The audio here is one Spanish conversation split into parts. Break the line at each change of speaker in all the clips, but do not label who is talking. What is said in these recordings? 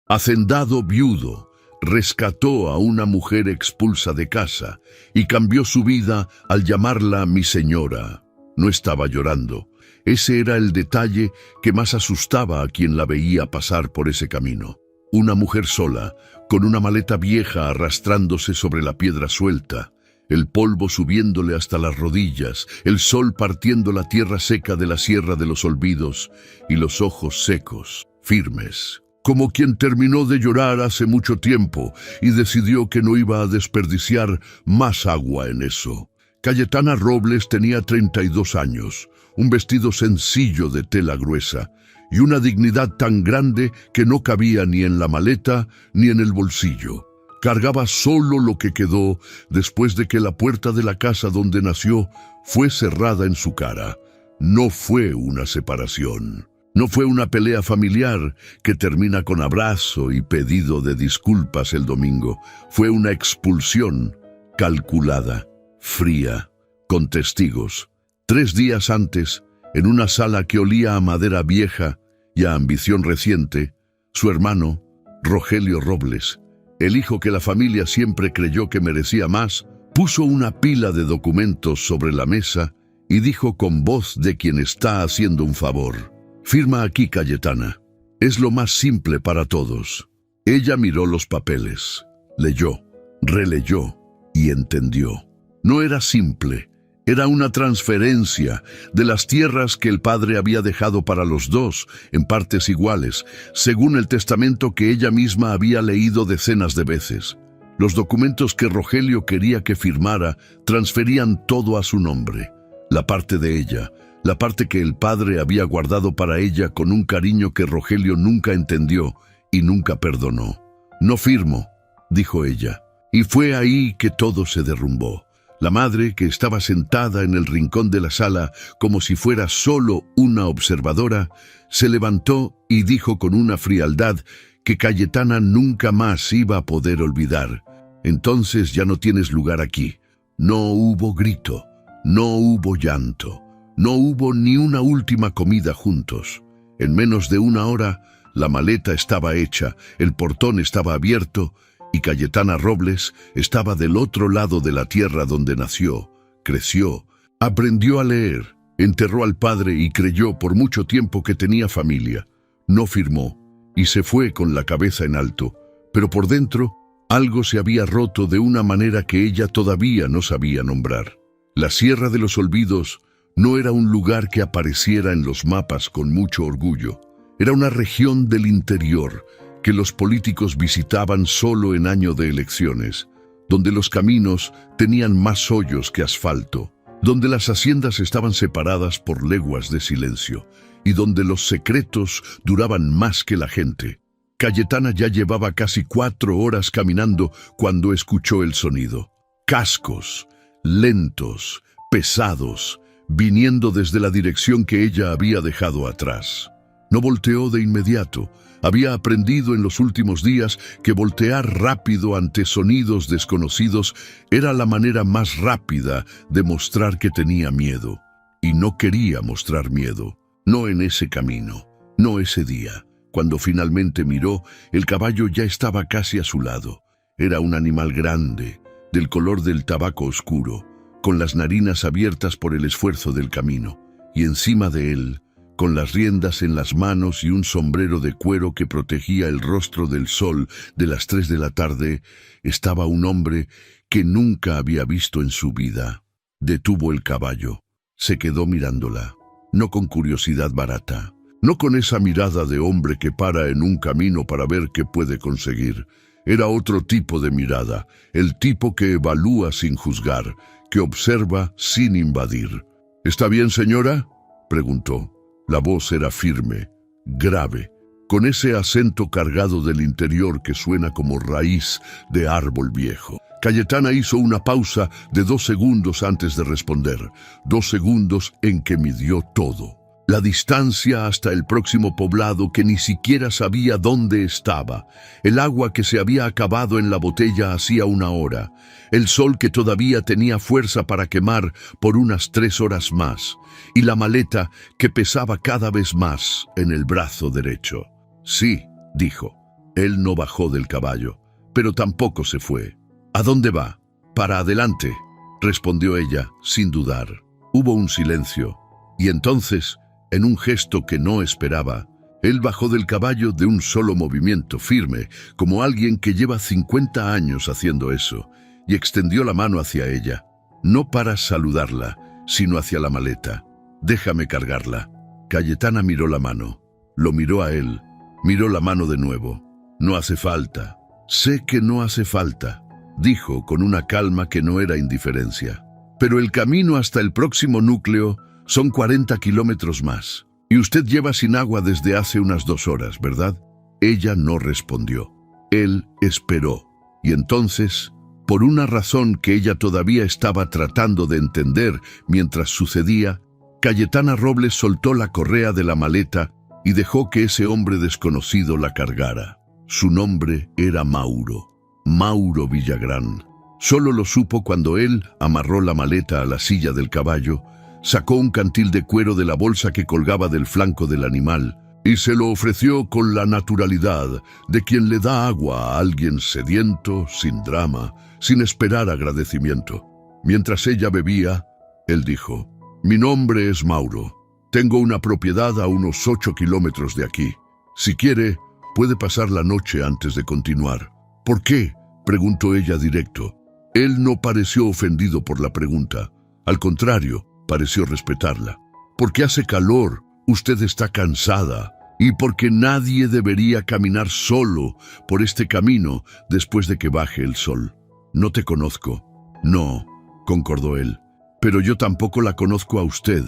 Hacendado viudo, rescató a una mujer expulsa de casa y cambió su vida al llamarla mi señora. No estaba llorando. Ese era el detalle que más asustaba a quien la veía pasar por ese camino. Una mujer sola, con una maleta vieja arrastrándose sobre la piedra suelta, el polvo subiéndole hasta las rodillas, el sol partiendo la tierra seca de la Sierra de los Olvidos y los ojos secos, firmes, como quien terminó de llorar hace mucho tiempo y decidió que no iba a desperdiciar más agua en eso. Cayetana Robles tenía 32 años, un vestido sencillo de tela gruesa y una dignidad tan grande que no cabía ni en la maleta ni en el bolsillo. Cargaba solo lo que quedó después de que la puerta de la casa donde nació fue cerrada en su cara. No fue una separación. No fue una pelea familiar que termina con abrazo y pedido de disculpas el domingo. Fue una expulsión calculada, fría, con testigos. 3 días antes, en una sala que olía a madera vieja y a ambición reciente, su hermano, Rogelio Robles, el hijo que la familia siempre creyó que merecía más, puso una pila de documentos sobre la mesa y dijo con voz de quien está haciendo un favor: «Firma aquí, Cayetana. Es lo más simple para todos». Ella miró los papeles, leyó, releyó y entendió. No era simple, era una transferencia de las tierras que el padre había dejado para los dos, en partes iguales, según el testamento que ella misma había leído decenas de veces. Los documentos que Rogelio quería que firmara transferían todo a su nombre. La parte de ella, la parte que el padre había guardado para ella con un cariño que Rogelio nunca entendió y nunca perdonó. «No firmo», dijo ella, y fue ahí que todo se derrumbó. La madre, que estaba sentada en el rincón de la sala como si fuera solo una observadora, se levantó y dijo con una frialdad que Cayetana nunca más iba a poder olvidar: «Entonces ya no tienes lugar aquí». No hubo grito, no hubo llanto, no hubo ni una última comida juntos. En menos de 1 hora, la maleta estaba hecha, el portón estaba abierto y Cayetana Robles estaba del otro lado de la tierra donde nació, creció, aprendió a leer, enterró al padre y creyó por mucho tiempo que tenía familia. No firmó y se fue con la cabeza en alto, pero por dentro algo se había roto de una manera que ella todavía no sabía nombrar. La Sierra de los Olvidos no era un lugar que apareciera en los mapas con mucho orgullo. Era una región del interior que los políticos visitaban solo en año de elecciones, donde los caminos tenían más hoyos que asfalto, donde las haciendas estaban separadas por leguas de silencio y donde los secretos duraban más que la gente. Cayetana ya llevaba casi 4 horas caminando cuando escuchó el sonido. Cascos, lentos, pesados, viniendo desde la dirección que ella había dejado atrás. No volteó de inmediato. Había aprendido en los últimos días que voltear rápido ante sonidos desconocidos era la manera más rápida de mostrar que tenía miedo. Y no quería mostrar miedo, no en ese camino, no ese día. Cuando finalmente miró, el caballo ya estaba casi a su lado. Era un animal grande, del color del tabaco oscuro, con las narinas abiertas por el esfuerzo del camino, y encima de él, con las riendas en las manos y un sombrero de cuero que protegía el rostro del sol de las 3 de la tarde, estaba un hombre que nunca había visto en su vida. Detuvo el caballo, se quedó mirándola, no con curiosidad barata, no con esa mirada de hombre que para en un camino para ver qué puede conseguir. Era otro tipo de mirada, el tipo que evalúa sin juzgar, que observa sin invadir. «¿Está bien, señora?», preguntó. La voz era firme, grave, con ese acento cargado del interior que suena como raíz de árbol viejo. Cayetana hizo una pausa de 2 segundos antes de responder, 2 segundos en que midió todo. La distancia hasta el próximo poblado que ni siquiera sabía dónde estaba, el agua que se había acabado en la botella hacía 1 hora, el sol que todavía tenía fuerza para quemar por unas 3 horas más, y la maleta que pesaba cada vez más en el brazo derecho. «Sí», dijo, Él no bajó del caballo, pero tampoco se fue. ¿A dónde va? Para adelante, respondió ella, sin dudar. Hubo un silencio, y entonces, en un gesto que no esperaba, él bajó del caballo de un solo movimiento, firme, como alguien que lleva 50 años haciendo eso, y extendió la mano hacia ella, no para saludarla, sino hacia la maleta. «Déjame cargarla». Cayetana miró la mano, lo miró a él, miró la mano de nuevo. «No hace falta». «Sé que no hace falta», dijo con una calma que no era indiferencia. «Pero el camino hasta el próximo núcleo son 40 kilómetros más. Y usted lleva sin agua desde hace unas 2 horas, ¿verdad?» Ella no respondió. Él esperó. Y entonces, por una razón que ella todavía estaba tratando de entender mientras sucedía, Cayetana Robles soltó la correa de la maleta y dejó que ese hombre desconocido la cargara. Su nombre era Mauro. Mauro Villagrán. Solo lo supo cuando él amarró la maleta a la silla del caballo, sacó un cantil de cuero de la bolsa que colgaba del flanco del animal y se lo ofreció con la naturalidad de quien le da agua a alguien sediento, sin drama, sin esperar agradecimiento. Mientras ella bebía, él dijo: «Mi nombre es Mauro. Tengo una propiedad a unos 8 kilómetros de aquí. Si quiere, puede pasar la noche antes de continuar». «¿Por qué?», preguntó ella directo. Él no pareció ofendido por la pregunta. Al contrario, pareció respetarla. «Porque hace calor, usted está cansada, y porque nadie debería caminar solo por este camino después de que baje el sol». «No te conozco». «No», concordó él, «pero yo tampoco la conozco a usted,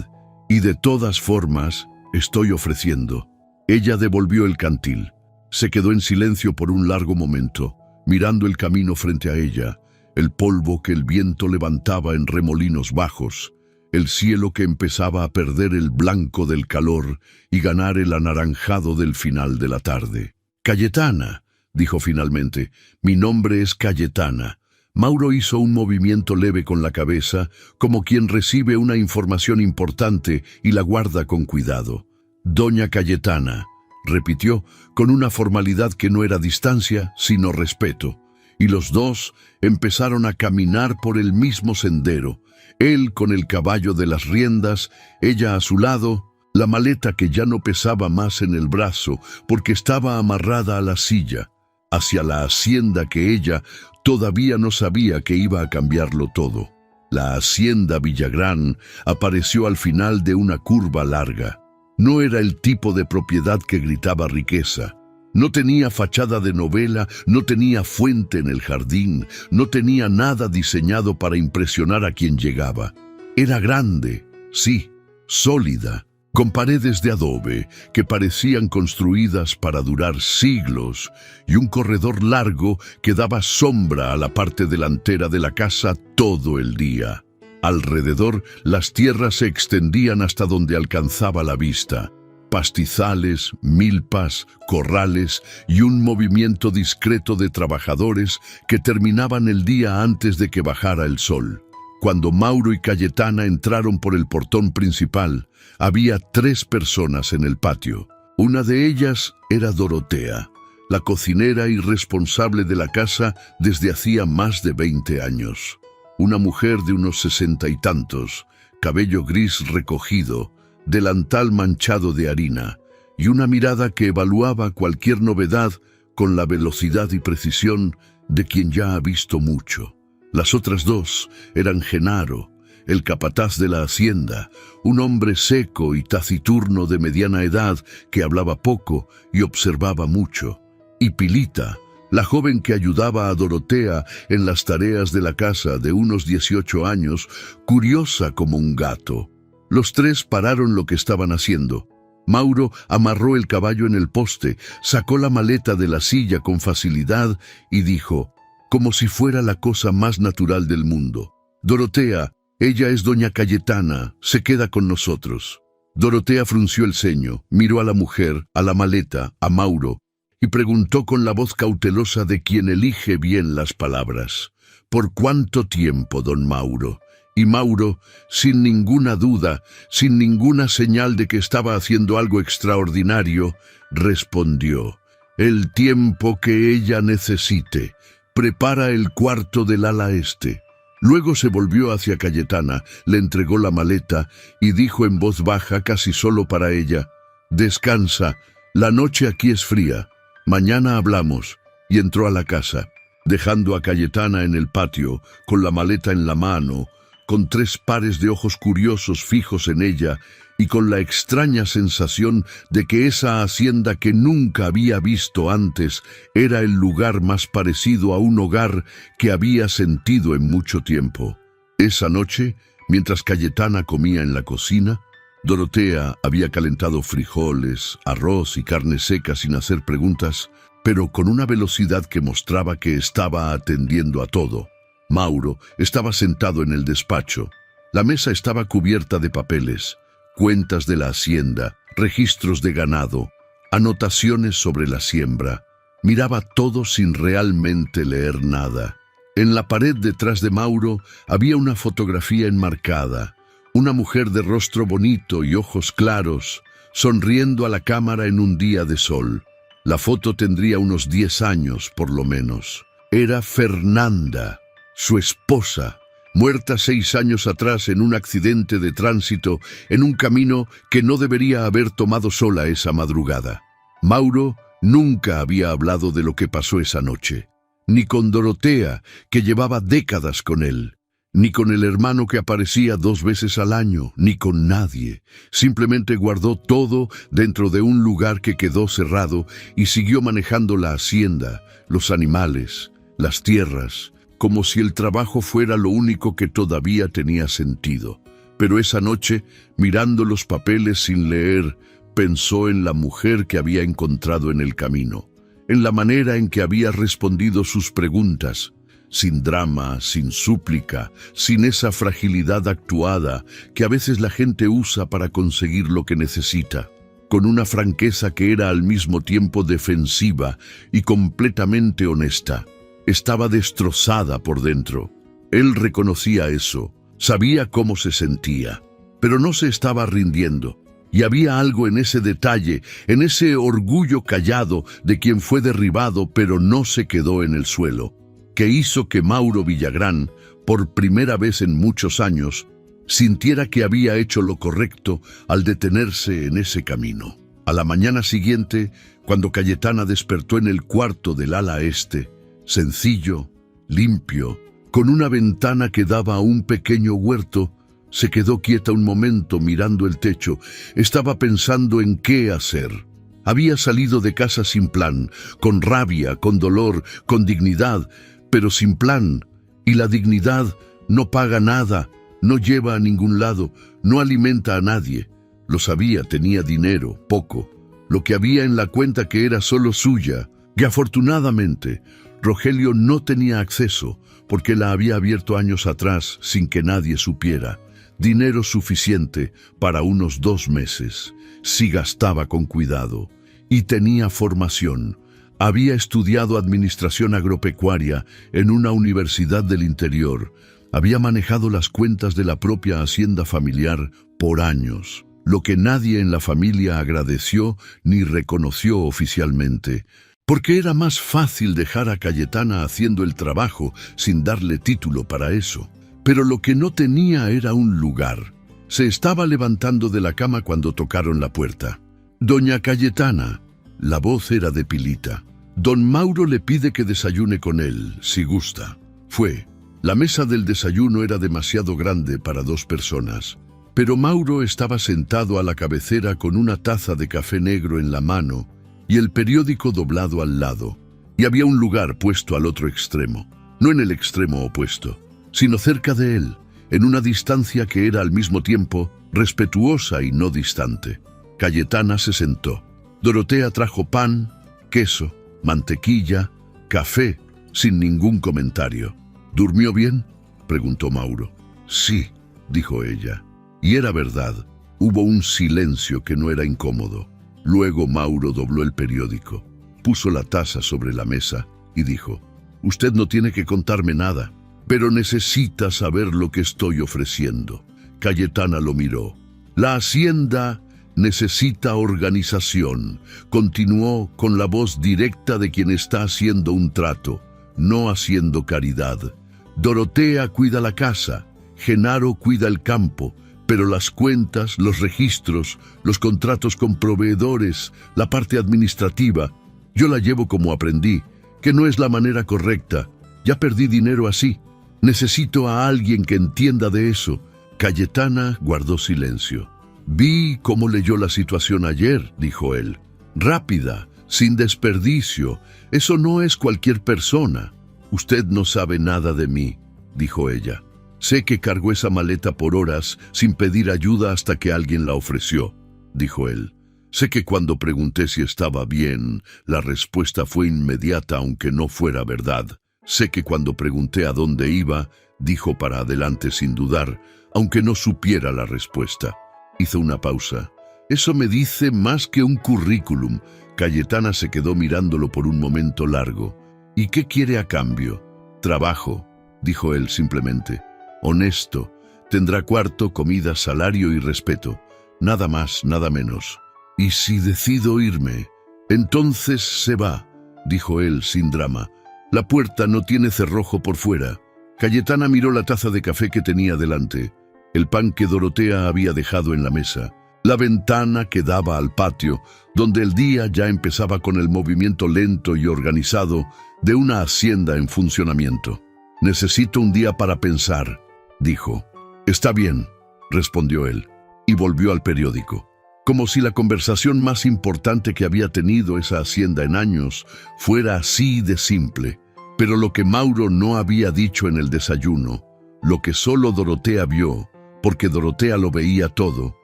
y de todas formas estoy ofreciendo». Ella devolvió el cantil. Se quedó en silencio por un largo momento, mirando el camino frente a ella, el polvo que el viento levantaba en remolinos bajos, el cielo que empezaba a perder el blanco del calor y ganar el anaranjado del final de la tarde. «Cayetana», dijo finalmente, «mi nombre es Cayetana». Mauro hizo un movimiento leve con la cabeza, como quien recibe una información importante y la guarda con cuidado. «Doña Cayetana», repitió, con una formalidad que no era distancia, sino respeto. Y los dos empezaron a caminar por el mismo sendero, él con el caballo de las riendas, ella a su lado, la maleta que ya no pesaba más en el brazo porque estaba amarrada a la silla, hacia la hacienda que ella todavía no sabía que iba a cambiarlo todo. La hacienda Villagrán apareció al final de una curva larga. No era el tipo de propiedad que gritaba riqueza. No tenía fachada de novela, no tenía fuente en el jardín, no tenía nada diseñado para impresionar a quien llegaba. Era grande, sí, sólida, con paredes de adobe que parecían construidas para durar siglos y un corredor largo que daba sombra a la parte delantera de la casa todo el día. Alrededor, las tierras se extendían hasta donde alcanzaba la vista. Pastizales, milpas, corrales y un movimiento discreto de trabajadores que terminaban el día antes de que bajara el sol. Cuando Mauro y Cayetana entraron por el portón principal, había 3 personas en el patio. Una de ellas era Dorotea, la cocinera y responsable de la casa desde hacía más de 20 años. Una mujer de unos 60 y tantos, cabello gris recogido, delantal manchado de harina y una mirada que evaluaba cualquier novedad con la velocidad y precisión de quien ya ha visto mucho. Las otras 2 eran Genaro, el capataz de la hacienda, un hombre seco y taciturno de mediana edad que hablaba poco y observaba mucho, y Pilita, la joven que ayudaba a Dorotea en las tareas de la casa de unos 18 años, curiosa como un gato. Los 3 pararon lo que estaban haciendo. Mauro amarró el caballo en el poste, sacó la maleta de la silla con facilidad y dijo, como si fuera la cosa más natural del mundo: «Dorotea, ella es doña Cayetana, se queda con nosotros». Dorotea frunció el ceño, miró a la mujer, a la maleta, a Mauro, y preguntó con la voz cautelosa de quien elige bien las palabras: «¿Por cuánto tiempo, don Mauro?». Y Mauro, sin ninguna duda, sin ninguna señal de que estaba haciendo algo extraordinario, respondió: El tiempo que ella necesite. Prepara el cuarto del ala este. Luego se volvió hacia Cayetana, le entregó la maleta y dijo en voz baja, casi solo para ella: «Descansa, la noche aquí es fría. Mañana hablamos». Y entró a la casa, dejando a Cayetana en el patio, con la maleta en la mano, con 3 pares de ojos curiosos fijos en ella y con la extraña sensación de que esa hacienda que nunca había visto antes era el lugar más parecido a un hogar que había sentido en mucho tiempo. Esa noche, mientras Cayetana comía en la cocina, Dorotea había calentado frijoles, arroz y carne seca sin hacer preguntas, pero con una velocidad que mostraba que estaba atendiendo a todo. Mauro estaba sentado en el despacho. La mesa estaba cubierta de papeles, cuentas de la hacienda, registros de ganado, anotaciones sobre la siembra. Miraba todo sin realmente leer nada. En la pared detrás de Mauro había una fotografía enmarcada, una mujer de rostro bonito y ojos claros, sonriendo a la cámara en un día de sol. La foto tendría unos 10 años, por lo menos. Era Fernanda, su esposa, muerta 6 años atrás en un accidente de tránsito en un camino que no debería haber tomado sola esa madrugada. Mauro nunca había hablado de lo que pasó esa noche, ni con Dorotea, que llevaba décadas con él, ni con el hermano que aparecía 2 veces al año, ni con nadie. Simplemente guardó todo dentro de un lugar que quedó cerrado y siguió manejando la hacienda, los animales, las tierras, como si el trabajo fuera lo único que todavía tenía sentido. Pero esa noche, mirando los papeles sin leer, pensó en la mujer que había encontrado en el camino, en la manera en que había respondido sus preguntas, sin drama, sin súplica, sin esa fragilidad actuada que a veces la gente usa para conseguir lo que necesita, con una franqueza que era al mismo tiempo defensiva y completamente honesta. Estaba destrozada por dentro. Él reconocía eso, sabía cómo se sentía, pero no se estaba rindiendo. Y había algo en ese detalle, en ese orgullo callado de quien fue derribado pero no se quedó en el suelo, que hizo que Mauro Villagrán, por primera vez en muchos años, sintiera que había hecho lo correcto al detenerse en ese camino. A la mañana siguiente, cuando Cayetana despertó en el cuarto del ala este, sencillo, limpio, con una ventana que daba a un pequeño huerto, se quedó quieta un momento mirando el techo. Estaba pensando en qué hacer. Había salido de casa sin plan, con rabia, con dolor, con dignidad, pero sin plan. Y la dignidad no paga nada, no lleva a ningún lado, no alimenta a nadie. Lo sabía, tenía dinero, poco. Lo que había en la cuenta que era solo suya, que afortunadamente Rogelio no tenía acceso, porque la había abierto años atrás sin que nadie supiera. Dinero suficiente para unos 2 meses, si gastaba con cuidado. Y tenía formación. Había estudiado administración agropecuaria en una universidad del interior. Había manejado las cuentas de la propia hacienda familiar por años, lo que nadie en la familia agradeció ni reconoció oficialmente, porque era más fácil dejar a Cayetana haciendo el trabajo sin darle título para eso. Pero lo que no tenía era un lugar. Se estaba levantando de la cama cuando tocaron la puerta. «Doña Cayetana». La voz era de Pilita. «Don Mauro le pide que desayune con él, si gusta». Fue. La mesa del desayuno era demasiado grande para 2 personas, pero Mauro estaba sentado a la cabecera con una taza de café negro en la mano y el periódico doblado al lado, y había un lugar puesto al otro extremo, no en el extremo opuesto, sino cerca de él, en una distancia que era al mismo tiempo respetuosa y no distante. Cayetana se sentó. Dorotea trajo pan, queso, mantequilla, café, sin ningún comentario. «¿Durmió bien?», preguntó Mauro. «Sí», dijo ella. Y era verdad. Hubo un silencio que no era incómodo. Luego Mauro dobló el periódico, puso la taza sobre la mesa y dijo: «Usted no tiene que contarme nada, pero necesita saber lo que estoy ofreciendo». Cayetana lo miró. «La hacienda necesita organización. Continuó con la voz directa de quien está haciendo un trato, no haciendo caridad. Dorotea cuida la casa, Genaro cuida el campo, pero las cuentas, los registros, los contratos con proveedores, la parte administrativa, yo la llevo como aprendí, que no es la manera correcta. Ya perdí dinero así. Necesito a alguien que entienda de eso. Cayetana guardó silencio. Vi cómo leyó la situación ayer, dijo él. Rápida, sin desperdicio. Eso no es cualquier persona. Usted no sabe nada de mí, dijo ella. Sé que cargó esa maleta por horas sin pedir ayuda hasta que alguien la ofreció, dijo él. Sé que cuando pregunté si estaba bien, la respuesta fue inmediata aunque no fuera verdad. Sé que cuando pregunté a dónde iba, dijo para adelante sin dudar, aunque no supiera la respuesta. Hizo una pausa. Eso me dice más que un currículum. Cayetana se quedó mirándolo por un momento largo. ¿Y qué quiere a cambio? Trabajo, dijo él simplemente. Honesto. Tendrá cuarto, comida, salario y respeto. Nada más, nada menos. ¿Y si decido irme? Entonces se va, dijo él sin drama. La puerta no tiene cerrojo por fuera. Cayetana miró la taza de café que tenía delante, el pan que Dorotea había dejado en la mesa, la ventana que daba al patio, donde el día ya empezaba con el movimiento lento y organizado de una hacienda en funcionamiento. Necesito un día para pensar, dijo. Está bien, respondió él, y volvió al periódico. Como si la conversación más importante que había tenido esa hacienda en años fuera así de simple. Pero lo que Mauro no había dicho en el desayuno, lo que solo Dorotea vio, porque Dorotea lo veía todo,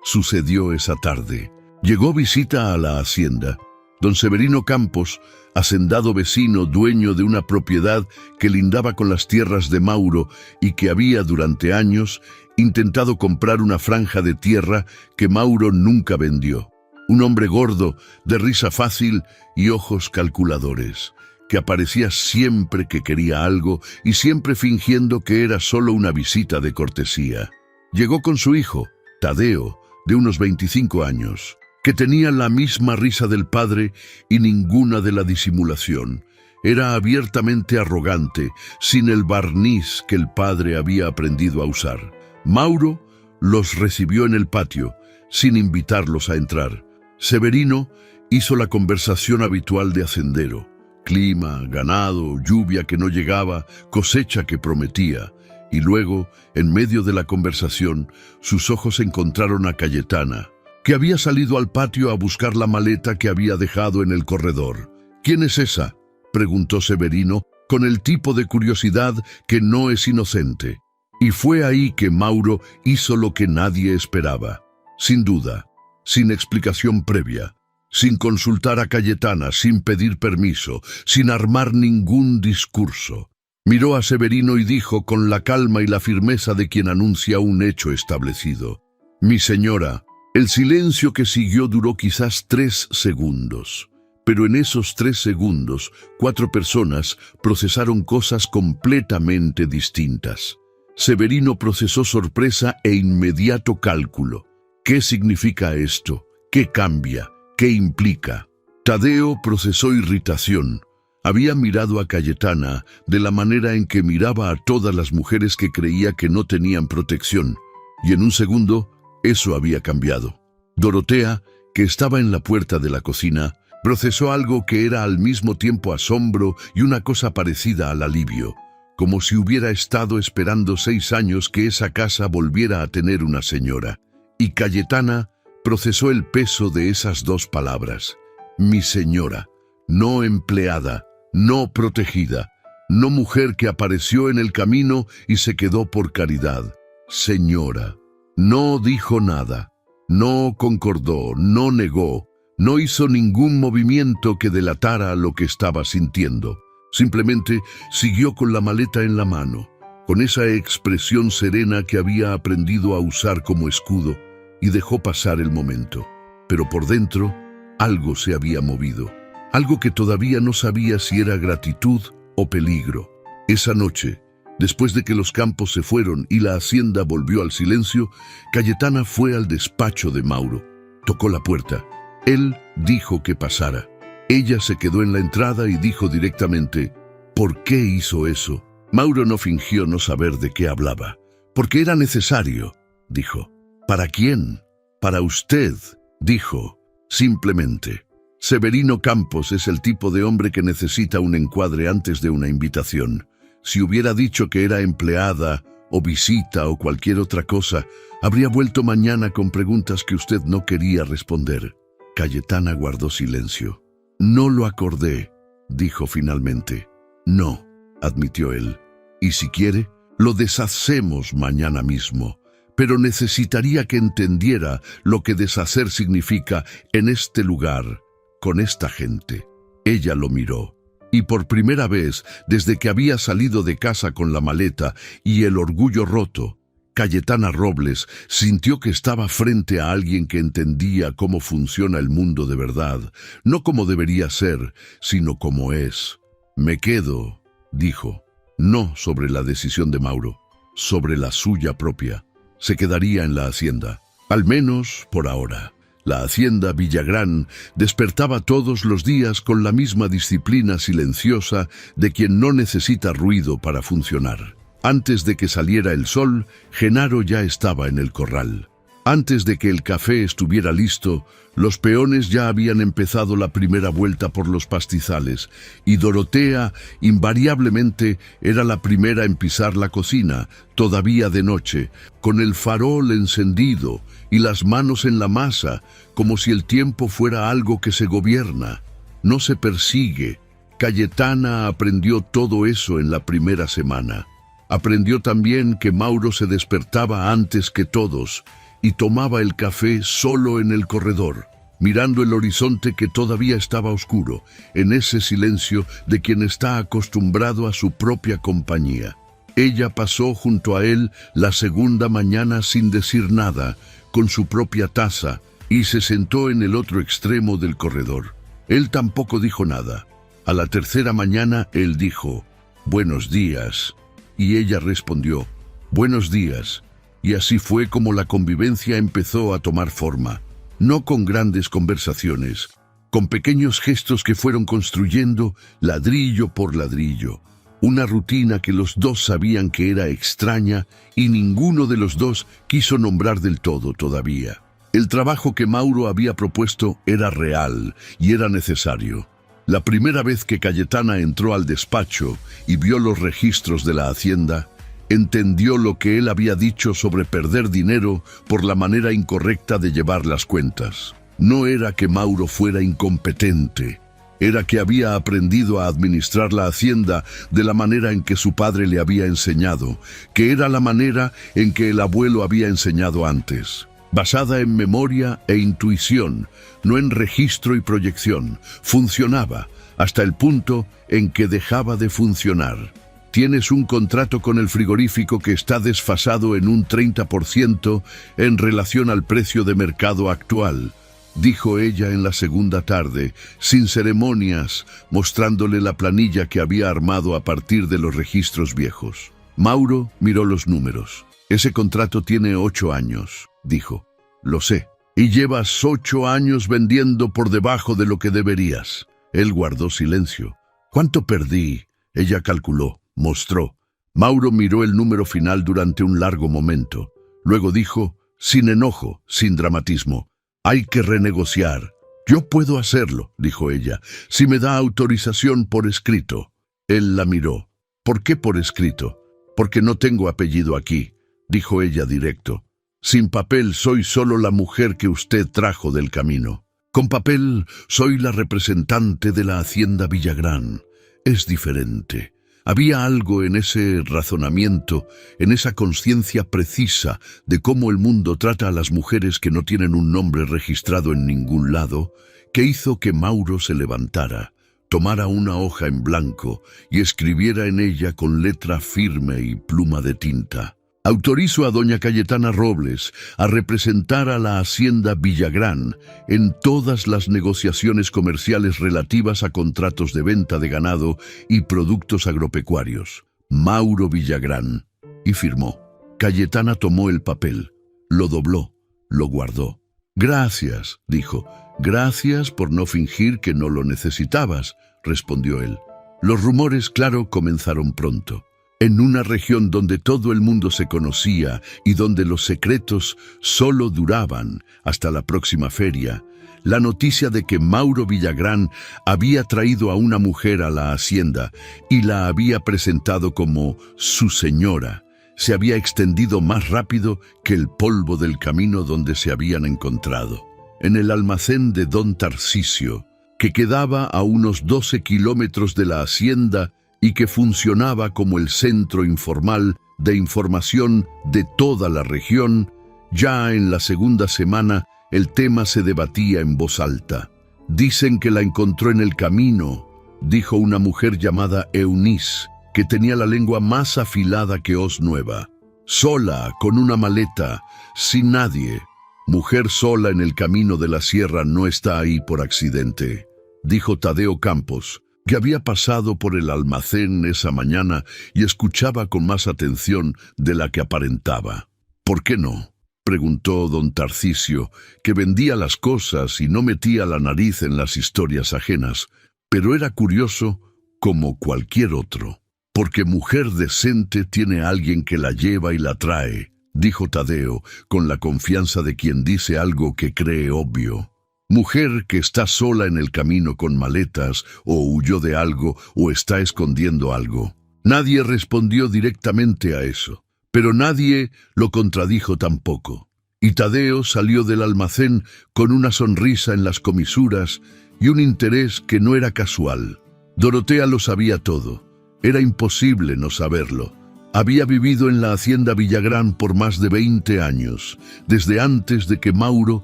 sucedió esa tarde. Llegó visita a la hacienda. Don Severino Campos, hacendado vecino, dueño de una propiedad que lindaba con las tierras de Mauro y que había durante años intentado comprar una franja de tierra que Mauro nunca vendió. Un hombre gordo, de risa fácil y ojos calculadores, que aparecía siempre que quería algo y siempre fingiendo que era solo una visita de cortesía. Llegó con su hijo, Tadeo, de unos 25 años, que tenía la misma risa del padre y ninguna de la disimulación. Era abiertamente arrogante, sin el barniz que el padre había aprendido a usar. Mauro los recibió en el patio, sin invitarlos a entrar. Severino hizo la conversación habitual de hacendero. Clima, ganado, lluvia que no llegaba, cosecha que prometía. Y luego, en medio de la conversación, sus ojos encontraron a Cayetana, que había salido al patio a buscar la maleta que había dejado en el corredor. ¿Quién es esa?, preguntó Severino, con el tipo de curiosidad que no es inocente. Y fue ahí que Mauro hizo lo que nadie esperaba. Sin duda, sin explicación previa, sin consultar a Cayetana, sin pedir permiso, sin armar ningún discurso. Miró a Severino y dijo con la calma y la firmeza de quien anuncia un hecho establecido: «Mi señora». El silencio que siguió duró quizás 3 segundos. Pero en esos 3 segundos, 4 personas procesaron cosas completamente distintas. Severino procesó sorpresa e inmediato cálculo. ¿Qué significa esto? ¿Qué cambia? ¿Qué implica? Tadeo procesó irritación. Había mirado a Cayetana de la manera en que miraba a todas las mujeres que creía que no tenían protección. Y en un segundo, eso había cambiado. Dorotea, que estaba en la puerta de la cocina, procesó algo que era al mismo tiempo asombro y una cosa parecida al alivio, como si hubiera estado esperando 6 años que esa casa volviera a tener una señora. Y Cayetana procesó el peso de esas 2 palabras. Mi señora, no empleada, no protegida, no mujer que apareció en el camino y se quedó por caridad. Señora. No dijo nada, no concordó, no negó, no hizo ningún movimiento que delatara lo que estaba sintiendo. Simplemente siguió con la maleta en la mano, con esa expresión serena que había aprendido a usar como escudo, y dejó pasar el momento. Pero por dentro, algo se había movido, algo que todavía no sabía si era gratitud o peligro. Esa noche, después de que los Campos se fueron y la hacienda volvió al silencio, Cayetana fue al despacho de Mauro. Tocó la puerta. Él dijo que pasara. Ella se quedó en la entrada y dijo directamente: ¿por qué hizo eso? Mauro no fingió no saber de qué hablaba. Porque era necesario, dijo. ¿Para quién? Para usted, dijo. Simplemente. Severino Campos es el tipo de hombre que necesita un encuadre antes de una invitación. Si hubiera dicho que era empleada o visita o cualquier otra cosa, habría vuelto mañana con preguntas que usted no quería responder. Cayetana guardó silencio. No lo acordé, dijo finalmente. No, admitió él. Y si quiere, lo deshacemos mañana mismo. Pero necesitaría que entendiera lo que deshacer significa en este lugar, con esta gente. Ella lo miró. Y por primera vez, desde que había salido de casa con la maleta y el orgullo roto, Cayetana Robles sintió que estaba frente a alguien que entendía cómo funciona el mundo de verdad, no como debería ser, sino como es. Me quedo, dijo, no sobre la decisión de Mauro, sobre la suya propia. Se quedaría en la hacienda, al menos por ahora. La hacienda Villagrán despertaba todos los días con la misma disciplina silenciosa de quien no necesita ruido para funcionar. Antes de que saliera el sol, Genaro ya estaba en el corral. Antes de que el café estuviera listo, los peones ya habían empezado la primera vuelta por los pastizales, y Dorotea invariablemente era la primera en pisar la cocina, todavía de noche, con el farol encendido y las manos en la masa, como si el tiempo fuera algo que se gobierna, no se persigue. Cayetana aprendió todo eso en la primera semana. Aprendió también que Mauro se despertaba antes que todos y tomaba el café solo en el corredor, mirando el horizonte que todavía estaba oscuro, en ese silencio de quien está acostumbrado a su propia compañía. Ella pasó junto a él la segunda mañana sin decir nada, con su propia taza, y se sentó en el otro extremo del corredor. Él tampoco dijo nada. A la tercera mañana él dijo: «Buenos días», y ella respondió: «Buenos días». Y así fue como la convivencia empezó a tomar forma, no con grandes conversaciones, con pequeños gestos que fueron construyendo ladrillo por ladrillo, una rutina que los dos sabían que era extraña y ninguno de los dos quiso nombrar del todo todavía. El trabajo que Mauro había propuesto era real y era necesario. La primera vez que Cayetana entró al despacho y vio los registros de la hacienda, entendió lo que él había dicho sobre perder dinero por la manera incorrecta de llevar las cuentas. No era que Mauro fuera incompetente, era que había aprendido a administrar la hacienda de la manera en que su padre le había enseñado, que era la manera en que el abuelo había enseñado antes, basada en memoria e intuición, no en registro y proyección. Funcionaba hasta el punto en que dejaba de funcionar. Tienes un contrato con el frigorífico que está desfasado en un 30% en relación al precio de mercado actual, dijo ella en la segunda tarde, sin ceremonias, mostrándole la planilla que había armado a partir de los registros viejos. Mauro miró los números. Ese contrato tiene 8 años, dijo. Lo sé. Y llevas 8 años vendiendo por debajo de lo que deberías. Él guardó silencio. ¿Cuánto perdí? Ella calculó. Mostró. Mauro miró el número final durante un largo momento. Luego dijo, sin enojo, sin dramatismo: «Hay que renegociar». «Yo puedo hacerlo», dijo ella, «si me da autorización por escrito». Él la miró. «¿Por qué por escrito?» «Porque no tengo apellido aquí», dijo ella directo. «Sin papel soy solo la mujer que usted trajo del camino. Con papel soy la representante de la hacienda Villagrán. Es diferente». Había algo en ese razonamiento, en esa conciencia precisa de cómo el mundo trata a las mujeres que no tienen un nombre registrado en ningún lado, que hizo que Mauro se levantara, tomara una hoja en blanco y escribiera en ella con letra firme y pluma de tinta: «Autorizo a doña Cayetana Robles a representar a la hacienda Villagrán en todas las negociaciones comerciales relativas a contratos de venta de ganado y productos agropecuarios. Mauro Villagrán». Y firmó. Cayetana tomó el papel, lo dobló, lo guardó. Gracias, dijo. Gracias por no fingir que no lo necesitabas, respondió él. Los rumores, claro, comenzaron pronto. En una región donde todo el mundo se conocía y donde los secretos solo duraban hasta la próxima feria, la noticia de que Mauro Villagrán había traído a una mujer a la hacienda y la había presentado como su señora se había extendido más rápido que el polvo del camino donde se habían encontrado. En el almacén de don Tarcisio, que quedaba a unos 12 kilómetros de la hacienda y que funcionaba como el centro informal de información de toda la región, ya en la segunda semana el tema se debatía en voz alta. Dicen que la encontró en el camino, dijo una mujer llamada Eunice, que tenía la lengua más afilada que hoz nueva. Sola, con una maleta, sin nadie. Mujer sola en el camino de la sierra no está ahí por accidente, dijo Tadeo Campos, que había pasado por el almacén esa mañana y escuchaba con más atención de la que aparentaba. ¿Por qué no?, preguntó don Tarcisio, que vendía las cosas y no metía la nariz en las historias ajenas, pero era curioso como cualquier otro. Porque mujer decente tiene a alguien que la lleva y la trae, dijo Tadeo, con la confianza de quien dice algo que cree obvio. Mujer que está sola en el camino con maletas, o huyó de algo, o está escondiendo algo. Nadie respondió directamente a eso, pero nadie lo contradijo tampoco. Y Tadeo salió del almacén con una sonrisa en las comisuras y un interés que no era casual. Dorotea lo sabía todo. Era imposible no saberlo. Había vivido en la hacienda Villagrán por más de 20 años, desde antes de que Mauro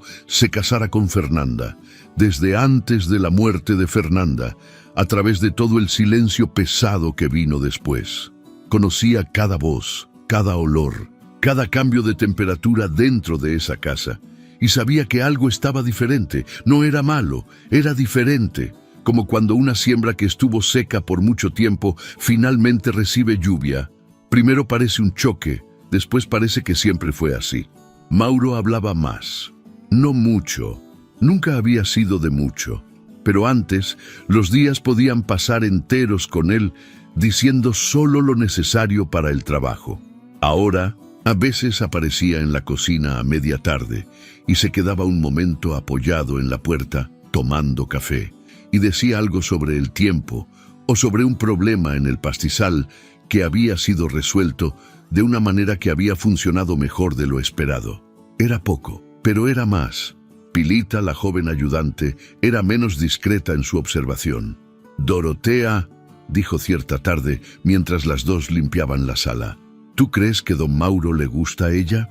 se casara con Fernanda, desde antes de la muerte de Fernanda, a través de todo el silencio pesado que vino después. Conocía cada voz, cada olor, cada cambio de temperatura dentro de esa casa, y sabía que algo estaba diferente. No era malo, era diferente. Como cuando una siembra que estuvo seca por mucho tiempo finalmente recibe lluvia. Primero parece un choque, después parece que siempre fue así. Mauro hablaba más. No mucho, nunca había sido de mucho, pero antes los días podían pasar enteros con él diciendo solo lo necesario para el trabajo. Ahora, a veces aparecía en la cocina a media tarde y se quedaba un momento apoyado en la puerta tomando café. Y decía algo sobre el tiempo o sobre un problema en el pastizal que había sido resuelto de una manera que había funcionado mejor de lo esperado. Era poco, pero era más. Pilita, la joven ayudante, era menos discreta en su observación. Dorotea, dijo cierta tarde mientras las dos limpiaban la sala, ¿tú crees que don Mauro le gusta a ella?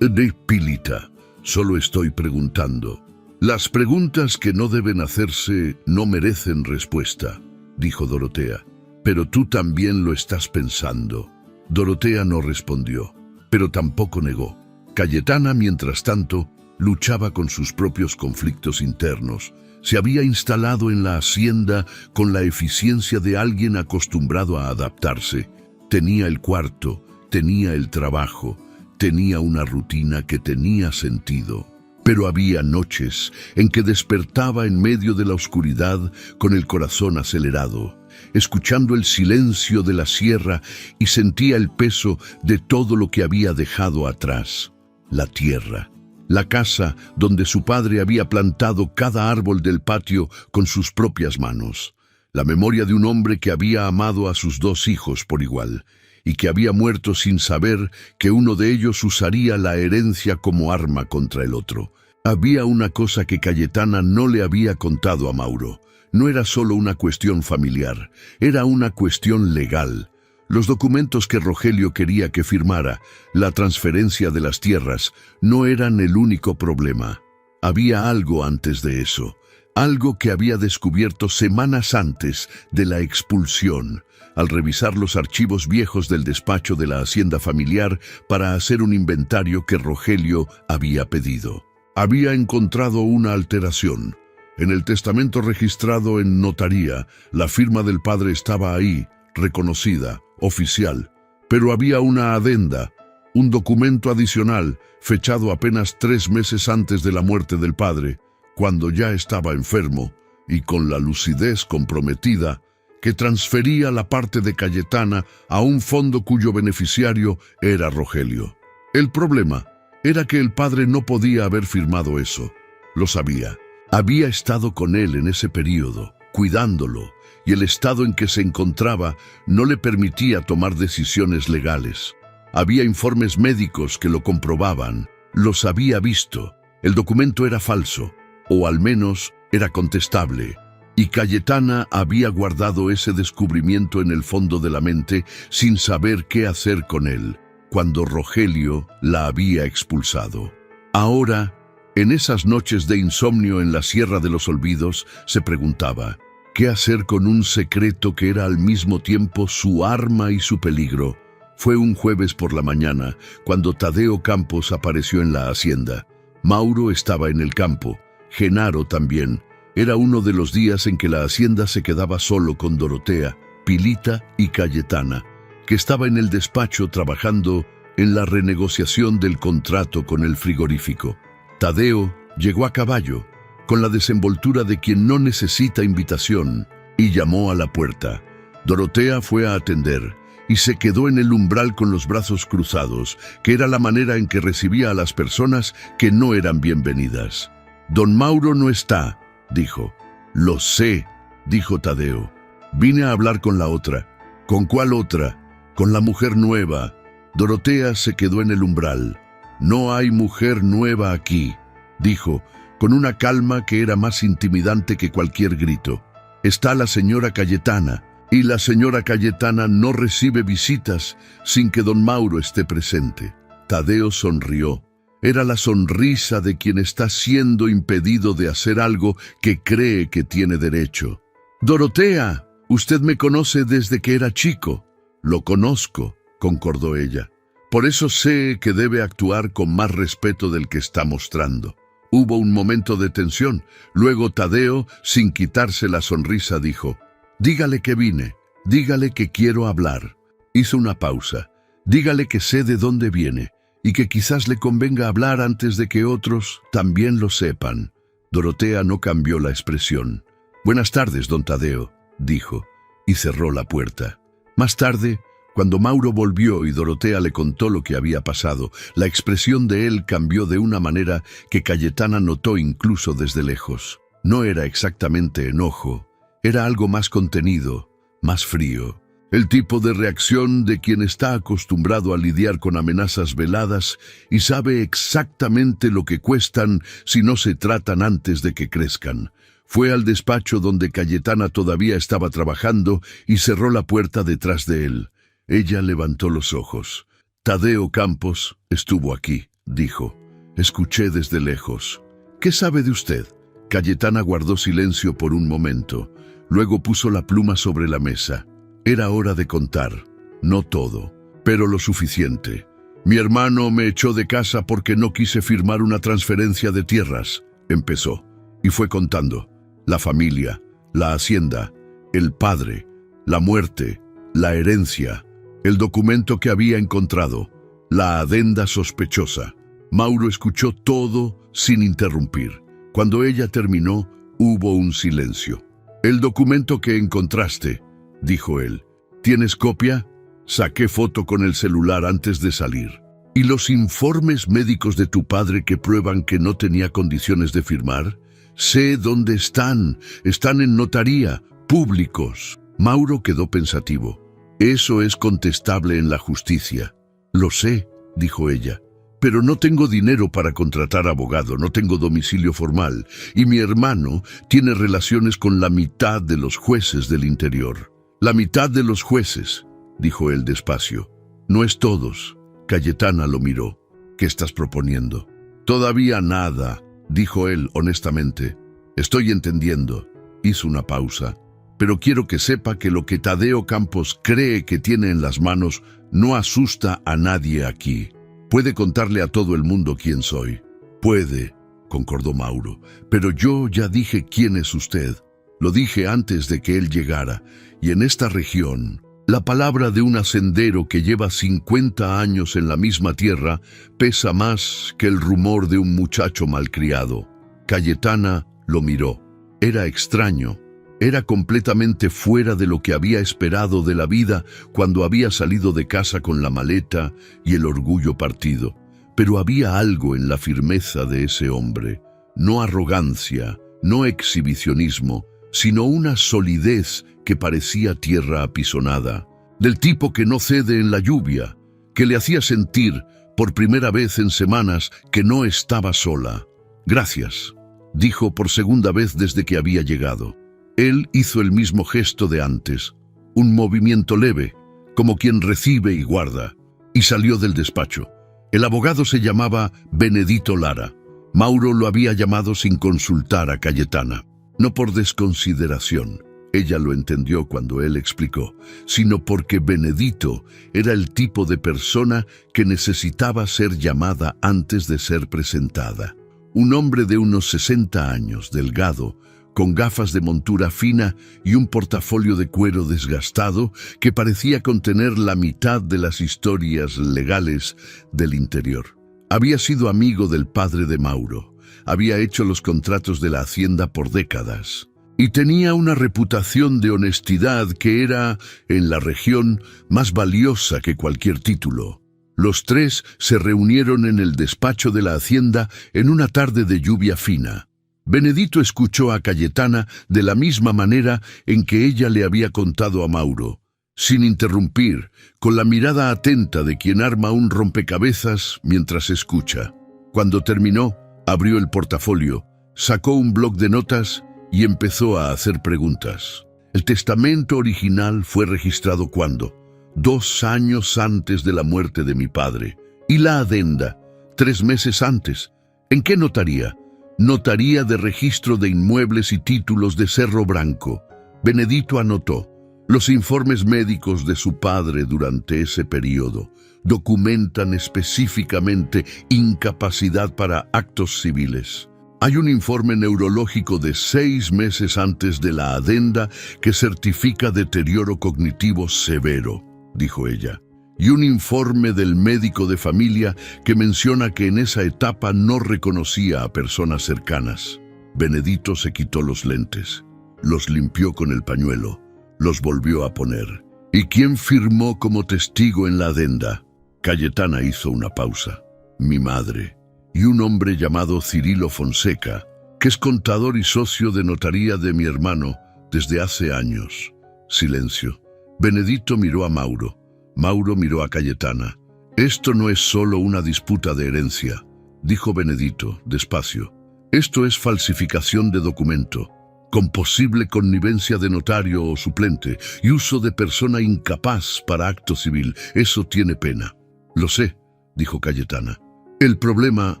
Pilita, solo estoy preguntando. Las preguntas que no deben hacerse no merecen respuesta, dijo Dorotea. Pero tú también lo estás pensando. Dorotea no respondió, pero tampoco negó. Cayetana, mientras tanto, luchaba con sus propios conflictos internos. Se había instalado en la hacienda con la eficiencia de alguien acostumbrado a adaptarse. Tenía el cuarto, tenía el trabajo, tenía una rutina que tenía sentido. Pero había noches en que despertaba en medio de la oscuridad con el corazón acelerado, escuchando el silencio de la sierra y sentía el peso de todo lo que había dejado atrás. La tierra, la casa donde su padre había plantado cada árbol del patio con sus propias manos, la memoria de un hombre que había amado a sus 2 hijos por igual y que había muerto sin saber que uno de ellos usaría la herencia como arma contra el otro. Había una cosa que Cayetana no le había contado a Mauro. No era solo una cuestión familiar, era una cuestión legal. Los documentos que Rogelio quería que firmara, la transferencia de las tierras, no eran el único problema. Había algo antes de eso, algo que había descubierto semanas antes de la expulsión, al revisar los archivos viejos del despacho de la hacienda familiar para hacer un inventario que Rogelio había pedido. Había encontrado una alteración. En el testamento registrado en notaría, la firma del padre estaba ahí, reconocida, oficial, pero había una adenda. un documento adicional, fechado apenas 3 meses antes de la muerte del padre, cuando ya estaba enfermo y con la lucidez comprometida, que transfería la parte de Cayetana a un fondo cuyo beneficiario era Rogelio. El problema era que el padre no podía haber firmado eso. Lo sabía. Había estado con él en ese período, cuidándolo, y el estado en que se encontraba no le permitía tomar decisiones legales. Había informes médicos que lo comprobaban. Los había visto. El documento era falso, o al menos era contestable. Y Cayetana había guardado ese descubrimiento en el fondo de la mente sin saber qué hacer con él, cuando Rogelio la había expulsado. Ahora, en esas noches de insomnio en la Sierra de los Olvidos, se preguntaba, ¿qué hacer con un secreto que era al mismo tiempo su arma y su peligro? Fue un jueves por la mañana, cuando Tadeo Campos apareció en la hacienda. Mauro estaba en el campo, Genaro también. Era uno de los días en que la hacienda se quedaba solo con Dorotea, Pilita y Cayetana, que estaba en el despacho trabajando en la renegociación del contrato con el frigorífico. Tadeo llegó a caballo, con la desenvoltura de quien no necesita invitación, y llamó a la puerta. Dorotea fue a atender, y se quedó en el umbral con los brazos cruzados, que era la manera en que recibía a las personas que no eran bienvenidas. «Don Mauro no está», dijo. «Lo sé», dijo Tadeo. «Vine a hablar con la otra». «¿Con cuál otra?» «Con la mujer nueva». Dorotea se quedó en el umbral. «No hay mujer nueva aquí», dijo, con una calma que era más intimidante que cualquier grito. «Está la señora Cayetana, y la señora Cayetana no recibe visitas sin que don Mauro esté presente». Tadeo sonrió. Era la sonrisa de quien está siendo impedido de hacer algo que cree que tiene derecho. «Dorotea, usted me conoce desde que era chico». «Lo conozco», concordó ella. «Por eso sé que debe actuar con más respeto del que está mostrando». Hubo un momento de tensión. Luego Tadeo, sin quitarse la sonrisa, dijo, «Dígale que vine, dígale que quiero hablar». Hizo una pausa. «Dígale que sé de dónde viene y que quizás le convenga hablar antes de que otros también lo sepan». Dorotea no cambió la expresión. «Buenas tardes, don Tadeo», dijo, y cerró la puerta. Más tarde, cuando Mauro volvió y Dorotea le contó lo que había pasado, la expresión de él cambió de una manera que Cayetana notó incluso desde lejos. No era exactamente enojo, era algo más contenido, más frío. El tipo de reacción de quien está acostumbrado a lidiar con amenazas veladas y sabe exactamente lo que cuestan si no se tratan antes de que crezcan. Fue al despacho donde Cayetana todavía estaba trabajando y cerró la puerta detrás de él. Ella levantó los ojos. «Tadeo Campos estuvo aquí», dijo. «Escuché desde lejos». «¿Qué sabe de usted?» Cayetana guardó silencio por un momento. Luego puso la pluma sobre la mesa. Era hora de contar. No todo, pero lo suficiente. «Mi hermano me echó de casa porque no quise firmar una transferencia de tierras», empezó. Y fue contando. La familia, la hacienda, el padre, la muerte, la herencia, el documento que había encontrado, la adenda sospechosa. Mauro escuchó todo sin interrumpir. Cuando ella terminó, hubo un silencio. «El documento que encontraste», dijo él. «¿Tienes copia?» «Saqué foto con el celular antes de salir». «¿Y los informes médicos de tu padre que prueban que no tenía condiciones de firmar?» «Sé dónde están. Están en notaría, públicos». Mauro quedó pensativo. «Eso es contestable en la justicia». «Lo sé», dijo ella. «Pero no tengo dinero para contratar abogado, no tengo domicilio formal, y mi hermano tiene relaciones con la mitad de los jueces del interior». «La mitad de los jueces», dijo él despacio. «No es todos». Cayetana lo miró. «¿Qué estás proponiendo?» «Todavía nada», dijo él honestamente. «Estoy entendiendo». Hizo una pausa. «Pero quiero que sepa que lo que Tadeo Campos cree que tiene en las manos no asusta a nadie aquí. Puede contarle a todo el mundo quién soy». «Puede», concordó Mauro, «pero yo ya dije quién es usted. Lo dije antes de que él llegara, y en esta región La palabra de un hacendero que lleva 50 años en la misma tierra pesa más que el rumor de un muchacho malcriado. Cayetana lo miró. Era extraño. Era completamente fuera de lo que había esperado de la vida cuando había salido de casa con la maleta y el orgullo partido. Pero había algo en la firmeza de ese hombre. No arrogancia, no exhibicionismo, sino una solidez que parecía tierra apisonada, del tipo que no cede en la lluvia, que le hacía sentir, por primera vez en semanas, que no estaba sola. «Gracias», dijo por segunda vez desde que había llegado. Él hizo el mismo gesto de antes, un movimiento leve, como quien recibe y guarda, y salió del despacho. El abogado se llamaba Benedito Lara. Mauro lo había llamado sin consultar a Cayetana. No por desconsideración, ella lo entendió cuando él explicó, sino porque Benedito era el tipo de persona que necesitaba ser llamada antes de ser presentada. Un hombre de unos 60 años, delgado, con gafas de montura fina y un portafolio de cuero desgastado que parecía contener la mitad de las historias legales del interior. Había sido amigo del padre de Mauro, había hecho los contratos de la hacienda por décadas y tenía una reputación de honestidad que era, en la región, más valiosa que cualquier título. Los tres se reunieron en el despacho de la hacienda en una tarde de lluvia fina. Benedito escuchó a Cayetana de la misma manera en que ella le había contado a Mauro, sin interrumpir, con la mirada atenta de quien arma un rompecabezas mientras escucha. Cuando terminó, abrió el portafolio, sacó un bloc de notas y empezó a hacer preguntas. El testamento original fue registrado ¿cuándo? 2 años antes de la muerte de mi padre. ¿Y la adenda? 3 meses antes. ¿En qué notaría? Notaría de registro de inmuebles y títulos de Cerro Branco. Benedito anotó. Los informes médicos de su padre durante ese periodo documentan específicamente incapacidad para actos civiles. Hay un informe neurológico de 6 meses antes de la adenda que certifica deterioro cognitivo severo, dijo ella, y un informe del médico de familia que menciona que en esa etapa no reconocía a personas cercanas. Benedito se quitó los lentes, los limpió con el pañuelo, los volvió a poner. ¿Y quién firmó como testigo en la adenda? Cayetana hizo una pausa. Mi madre y un hombre llamado Cirilo Fonseca, que es contador y socio de notaría de mi hermano desde hace años. Silencio. Benedito miró a Mauro. Mauro miró a Cayetana. Esto no es solo una disputa de herencia, dijo Benedito, despacio. Esto es falsificación de documento, con posible connivencia de notario o suplente y uso de persona incapaz para acto civil. Eso tiene pena. Lo sé, dijo Cayetana. El problema,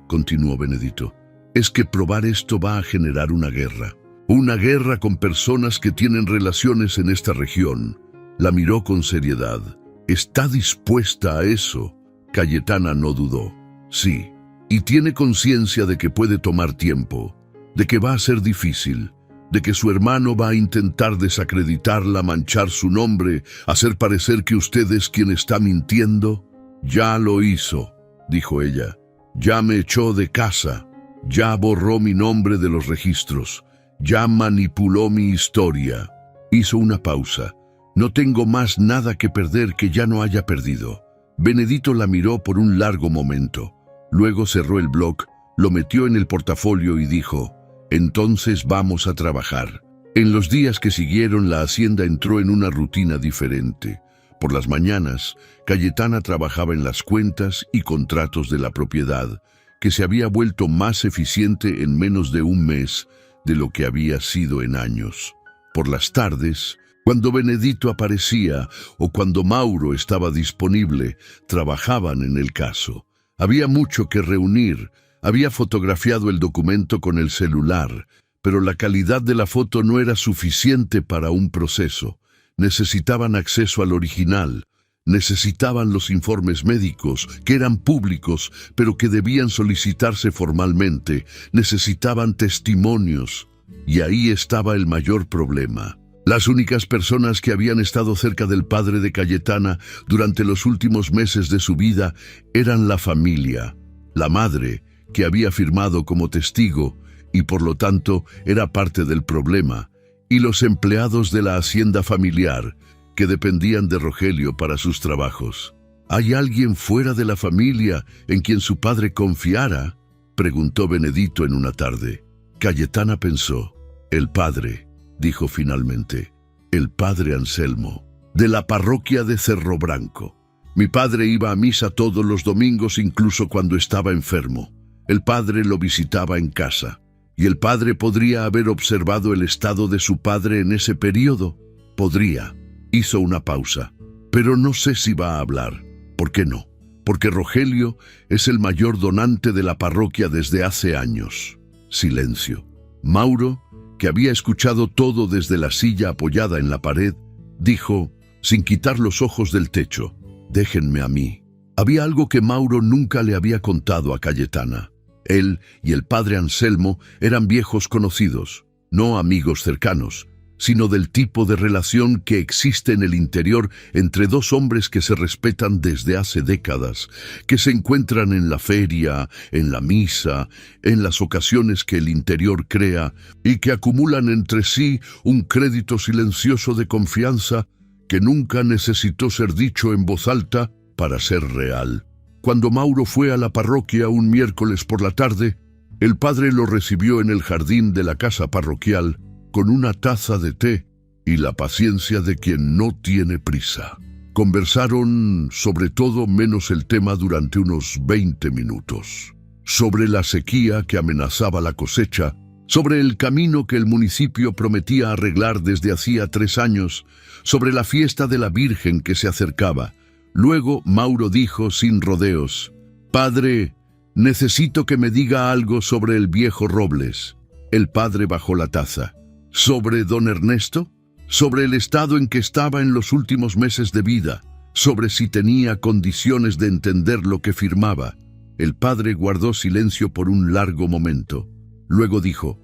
continuó Benedito, es que probar esto va a generar una guerra. Una guerra con personas que tienen relaciones en esta región. La miró con seriedad. ¿Está dispuesta a eso? Cayetana no dudó. Sí, y tiene conciencia de que puede tomar tiempo, de que va a ser difícil, de que su hermano va a intentar desacreditarla, manchar su nombre, hacer parecer que usted es quien está mintiendo. Ya lo hizo, dijo ella. Ya me echó de casa, ya borró mi nombre de los registros, ya manipuló mi historia. Hizo una pausa. No tengo más nada que perder que ya no haya perdido. Benedito la miró por un largo momento. Luego cerró el bloc, lo metió en el portafolio y dijo, entonces vamos a trabajar. En los días que siguieron, la hacienda entró en una rutina diferente. Por las mañanas, Cayetana trabajaba en las cuentas y contratos de la propiedad, que se había vuelto más eficiente en menos de un mes de lo que había sido en años. Por las tardes, cuando Benedito aparecía o cuando Mauro estaba disponible, trabajaban en el caso. Había mucho que reunir. Había fotografiado el documento con el celular, pero la calidad de la foto no era suficiente para un proceso. Necesitaban acceso al original, necesitaban los informes médicos, que eran públicos, pero que debían solicitarse formalmente, necesitaban testimonios. Y ahí estaba el mayor problema. Las únicas personas que habían estado cerca del padre de Cayetana durante los últimos meses de su vida eran la familia, la madre, que había firmado como testigo y por lo tanto era parte del problema, y los empleados de la hacienda familiar, que dependían de Rogelio para sus trabajos. ¿Hay alguien fuera de la familia en quien su padre confiara?, preguntó Benedito en una tarde. Cayetana pensó. El padre, dijo finalmente, el padre Anselmo, de la parroquia de Cerro Branco. Mi padre iba a misa todos los domingos, incluso cuando estaba enfermo. El padre lo visitaba en casa. ¿Y el padre podría haber observado el estado de su padre en ese periodo? Podría. Hizo una pausa. Pero no sé si va a hablar. ¿Por qué no? Porque Rogelio es el mayor donante de la parroquia desde hace años. Silencio. Mauro, que había escuchado todo desde la silla apoyada en la pared, dijo, sin quitar los ojos del techo, «Déjenme a mí». Había algo que Mauro nunca le había contado a Cayetana. Él y el padre Anselmo eran viejos conocidos, no amigos cercanos, sino del tipo de relación que existe en el interior entre dos hombres que se respetan desde hace décadas, que se encuentran en la feria, en la misa, en las ocasiones que el interior crea, y que acumulan entre sí un crédito silencioso de confianza que nunca necesitó ser dicho en voz alta para ser real. Cuando Mauro fue a la parroquia un miércoles por la tarde, el padre lo recibió en el jardín de la casa parroquial con una taza de té y la paciencia de quien no tiene prisa. Conversaron sobre todo menos el tema durante unos 20 minutos. Sobre la sequía que amenazaba la cosecha, sobre el camino que el municipio prometía arreglar desde hacía 3 años, sobre la fiesta de la Virgen que se acercaba. Luego Mauro dijo sin rodeos, «Padre, necesito que me diga algo sobre el viejo Robles». El padre bajó la taza. ¿Sobre don Ernesto? Sobre el estado en que estaba en los últimos meses de vida, sobre si tenía condiciones de entender lo que firmaba. El padre guardó silencio por un largo momento. Luego dijo,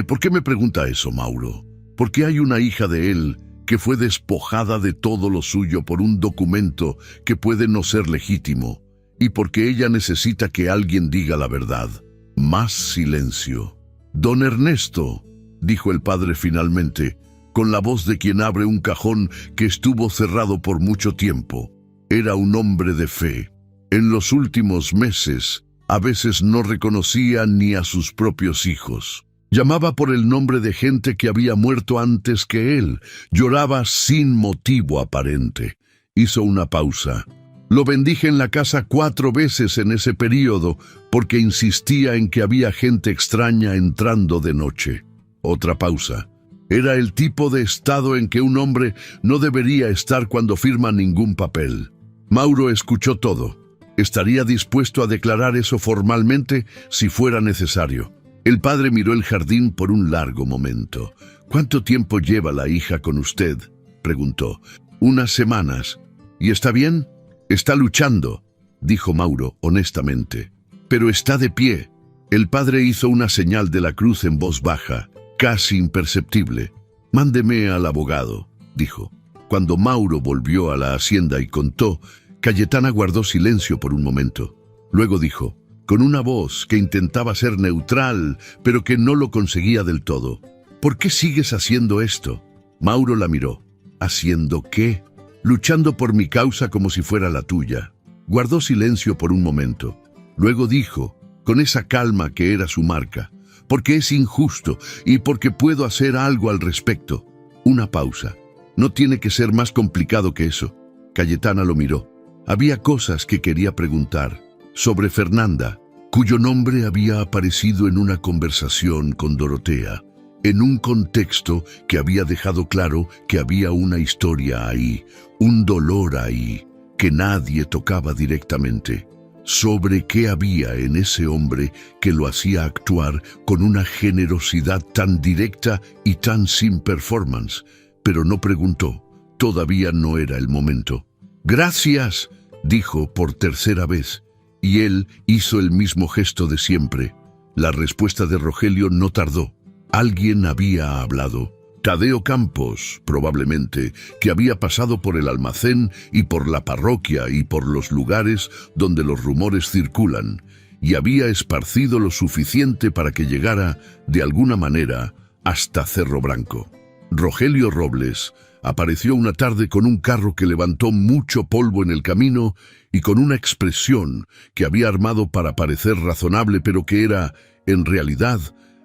«¿Por qué me pregunta eso, Mauro? Porque hay una hija de él que fue despojada de todo lo suyo por un documento que puede no ser legítimo, y porque ella necesita que alguien diga la verdad». Más silencio. «Don Ernesto», dijo el padre finalmente, con la voz de quien abre un cajón que estuvo cerrado por mucho tiempo. Era un hombre de fe. En los últimos meses, a veces no reconocía ni a sus propios hijos. Llamaba por el nombre de gente que había muerto antes que él. Lloraba sin motivo aparente. Hizo una pausa. Lo bendije en la casa 4 veces en ese período porque insistía en que había gente extraña entrando de noche. Otra pausa. Era el tipo de estado en que un hombre no debería estar cuando firma ningún papel. Mauro escuchó todo. Estaría dispuesto a declarar eso formalmente si fuera necesario. El padre miró el jardín por un largo momento. «¿Cuánto tiempo lleva la hija con usted?», preguntó. «Unas semanas». «¿Y está bien?» «Está luchando», dijo Mauro honestamente. «Pero está de pie». El padre hizo una señal de la cruz en voz baja, casi imperceptible. «Mándeme al abogado», dijo. Cuando Mauro volvió a la hacienda y contó, Cayetana guardó silencio por un momento. Luego dijo, con una voz que intentaba ser neutral, pero que no lo conseguía del todo, «¿Por qué sigues haciendo esto?» Mauro la miró. «¿Haciendo qué?» «Luchando por mi causa como si fuera la tuya». Guardó silencio por un momento. Luego dijo, con esa calma que era su marca, «Porque es injusto y porque puedo hacer algo al respecto». Una pausa. «No tiene que ser más complicado que eso». Cayetana lo miró. Había cosas que quería preguntar. Sobre Fernanda, cuyo nombre había aparecido en una conversación con Dorotea, en un contexto que había dejado claro que había una historia ahí, un dolor ahí, que nadie tocaba directamente. Sobre qué había en ese hombre que lo hacía actuar con una generosidad tan directa y tan sin performance, pero no preguntó. Todavía no era el momento. «Gracias», dijo por tercera vez, y él hizo el mismo gesto de siempre. La respuesta de Rogelio no tardó. Alguien había hablado. Tadeo Campos, probablemente, que había pasado por el almacén y por la parroquia y por los lugares donde los rumores circulan, y había esparcido lo suficiente para que llegara, de alguna manera, hasta Cerro Branco. Rogelio Robles apareció una tarde con un carro que levantó mucho polvo en el camino y con una expresión que había armado para parecer razonable, pero que era, en realidad,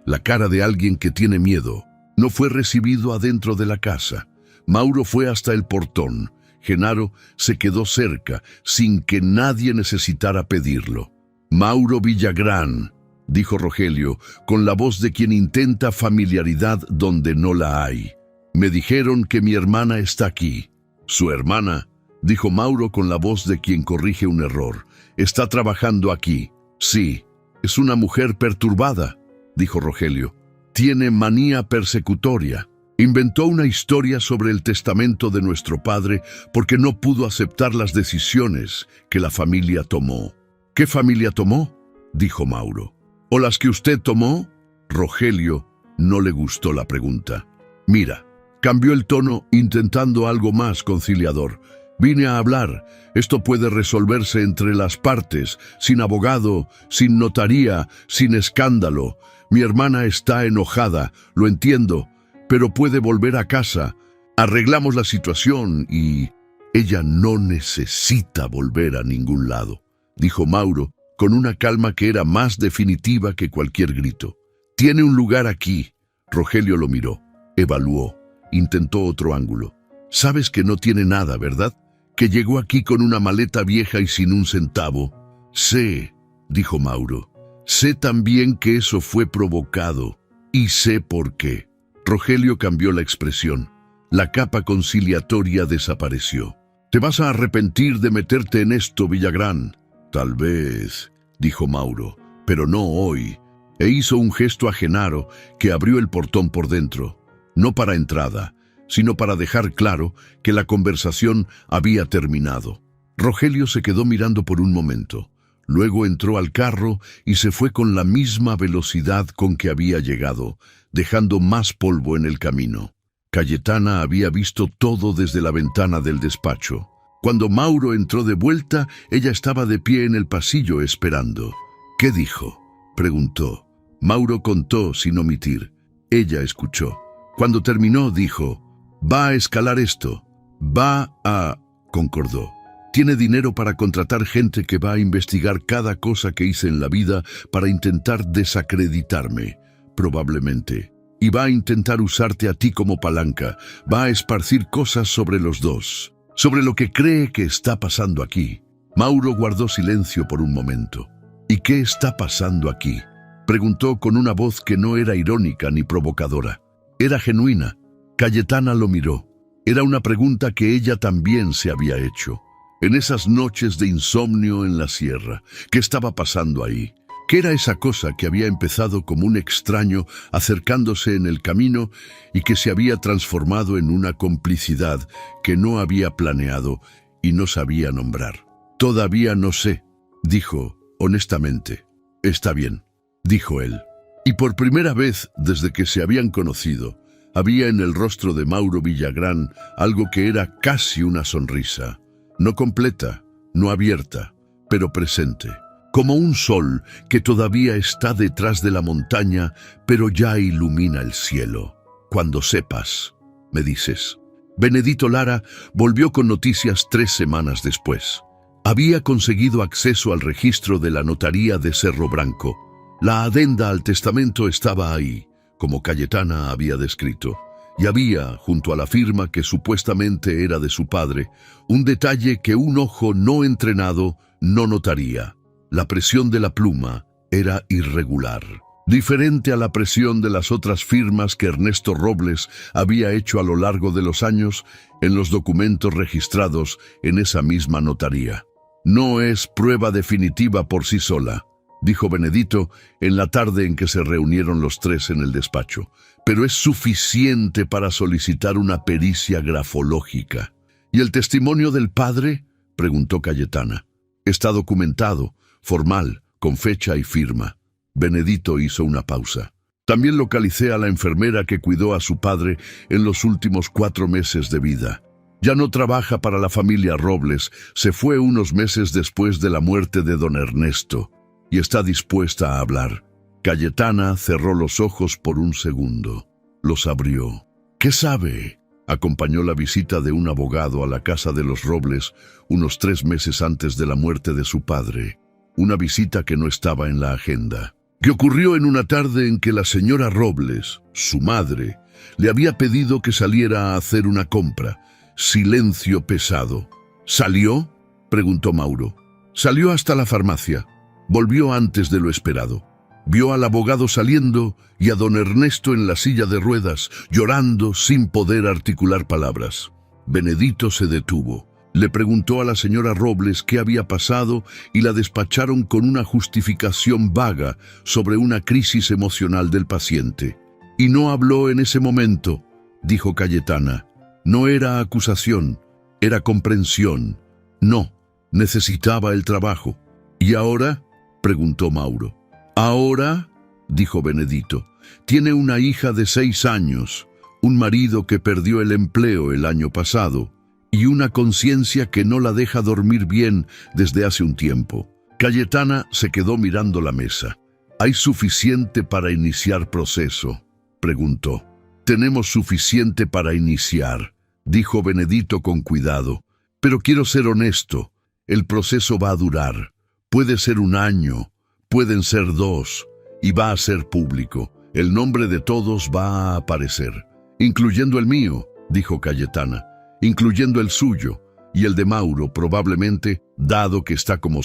la cara de alguien que tiene miedo. No fue recibido adentro de la casa. Mauro fue hasta el portón. Genaro se quedó cerca, sin que nadie necesitara pedirlo. «Mauro Villagrán», dijo Rogelio, con la voz de quien intenta familiaridad donde no la hay. «Me dijeron que mi hermana está aquí». «¿Su hermana?», dijo Mauro con la voz de quien corrige un error. «Está trabajando aquí». «Sí, es una mujer perturbada», dijo Rogelio. «Tiene manía persecutoria. Inventó una historia sobre el testamento de nuestro padre porque no pudo aceptar las decisiones que la familia tomó». «¿Qué familia tomó?», dijo Mauro. «¿O las que usted tomó?». Rogelio no le gustó la pregunta. «Mira», cambió el tono intentando algo más conciliador. «Vine a hablar. Esto puede resolverse entre las partes, sin abogado, sin notaría, sin escándalo. Mi hermana está enojada, lo entiendo, pero puede volver a casa. Arreglamos la situación y ella no necesita volver a ningún lado», dijo Mauro, con una calma que era más definitiva que cualquier grito. «Tiene un lugar aquí». Rogelio lo miró, evaluó, intentó otro ángulo. «Sabes que no tiene nada, ¿verdad? Que llegó aquí con una maleta vieja y sin un centavo». «Sé», dijo Mauro. «Sé también que eso fue provocado, y sé por qué». Rogelio cambió la expresión. La capa conciliatoria desapareció. «Te vas a arrepentir de meterte en esto, Villagrán». «Tal vez», dijo Mauro, «pero no hoy». E hizo un gesto a Genaro, que abrió el portón por dentro, no para entrada, sino para dejar claro que la conversación había terminado. Rogelio se quedó mirando por un momento. Luego entró al carro y se fue con la misma velocidad con que había llegado, dejando más polvo en el camino. Cayetana había visto todo desde la ventana del despacho. Cuando Mauro entró de vuelta, ella estaba de pie en el pasillo esperando. «¿Qué dijo?», preguntó. Mauro contó sin omitir. Ella escuchó. Cuando terminó, dijo: «Va a escalar esto. Va a...», concordó. «Tiene dinero para contratar gente que va a investigar cada cosa que hice en la vida para intentar desacreditarme, probablemente. Y va a intentar usarte a ti como palanca. Va a esparcir cosas sobre los dos, sobre lo que cree que está pasando aquí». Mauro guardó silencio por un momento. «¿Y qué está pasando aquí?», preguntó con una voz que no era irónica ni provocadora. Era genuina. Cayetana lo miró. Era una pregunta que ella también se había hecho. En esas noches de insomnio en la sierra, ¿qué estaba pasando ahí? ¿Qué era esa cosa que había empezado como un extraño acercándose en el camino y que se había transformado en una complicidad que no había planeado y no sabía nombrar? «Todavía no sé», dijo honestamente. «Está bien», dijo él. Y por primera vez desde que se habían conocido, había en el rostro de Mauro Villagrán algo que era casi una sonrisa. No completa, no abierta, pero presente. Como un sol que todavía está detrás de la montaña, pero ya ilumina el cielo. «Cuando sepas», me dices. Benedito Lara volvió con noticias 3 semanas después. Había conseguido acceso al registro de la notaría de Cerro Branco. La adenda al testamento estaba ahí, como Cayetana había descrito. Y había, junto a la firma que supuestamente era de su padre, un detalle que un ojo no entrenado no notaría. La presión de la pluma era irregular, diferente a la presión de las otras firmas que Ernesto Robles había hecho a lo largo de los años en los documentos registrados en esa misma notaría. «No es prueba definitiva por sí sola», dijo Benedito en la tarde en que se reunieron los 3 en el despacho, «pero es suficiente para solicitar una pericia grafológica». «¿Y el testimonio del padre?», preguntó Cayetana. «Está documentado, formal, con fecha y firma». Benedito hizo una pausa. También localicé a la enfermera que cuidó a su padre en los últimos 4 meses de vida. Ya no trabaja para la familia Robles, se fue unos meses después de la muerte de don Ernesto y está dispuesta a hablar. Cayetana cerró los ojos por un segundo. Los abrió. ¿Qué sabe? Acompañó la visita de un abogado a la casa de los Robles unos 3 meses antes de la muerte de su padre. Una visita que no estaba en la agenda. Que ocurrió en una tarde en que la señora Robles, su madre, le había pedido que saliera a hacer una compra. Silencio pesado. ¿Salió?, preguntó Mauro. Salió hasta la farmacia. Volvió antes de lo esperado. Vio al abogado saliendo y a don Ernesto en la silla de ruedas, llorando sin poder articular palabras. Benedito se detuvo. Le preguntó a la señora Robles qué había pasado y la despacharon con una justificación vaga sobre una crisis emocional del paciente. Y no habló en ese momento, dijo Cayetana. No era acusación, era comprensión. No, necesitaba el trabajo. ¿Y ahora?, preguntó Mauro. Ahora, dijo Benedito, tiene una hija de 6 años, un marido que perdió el empleo el año pasado y una conciencia que no la deja dormir bien desde hace un tiempo. Cayetana se quedó mirando la mesa. ¿Hay suficiente para iniciar proceso?, preguntó. Tenemos suficiente para iniciar, dijo Benedito con cuidado. Pero quiero ser honesto, el proceso va a durar. Puede ser 1 año, pueden ser 2, y va a ser público. El nombre de todos va a aparecer. Incluyendo el mío, dijo Cayetana, incluyendo el suyo, y el de Mauro probablemente, dado que está como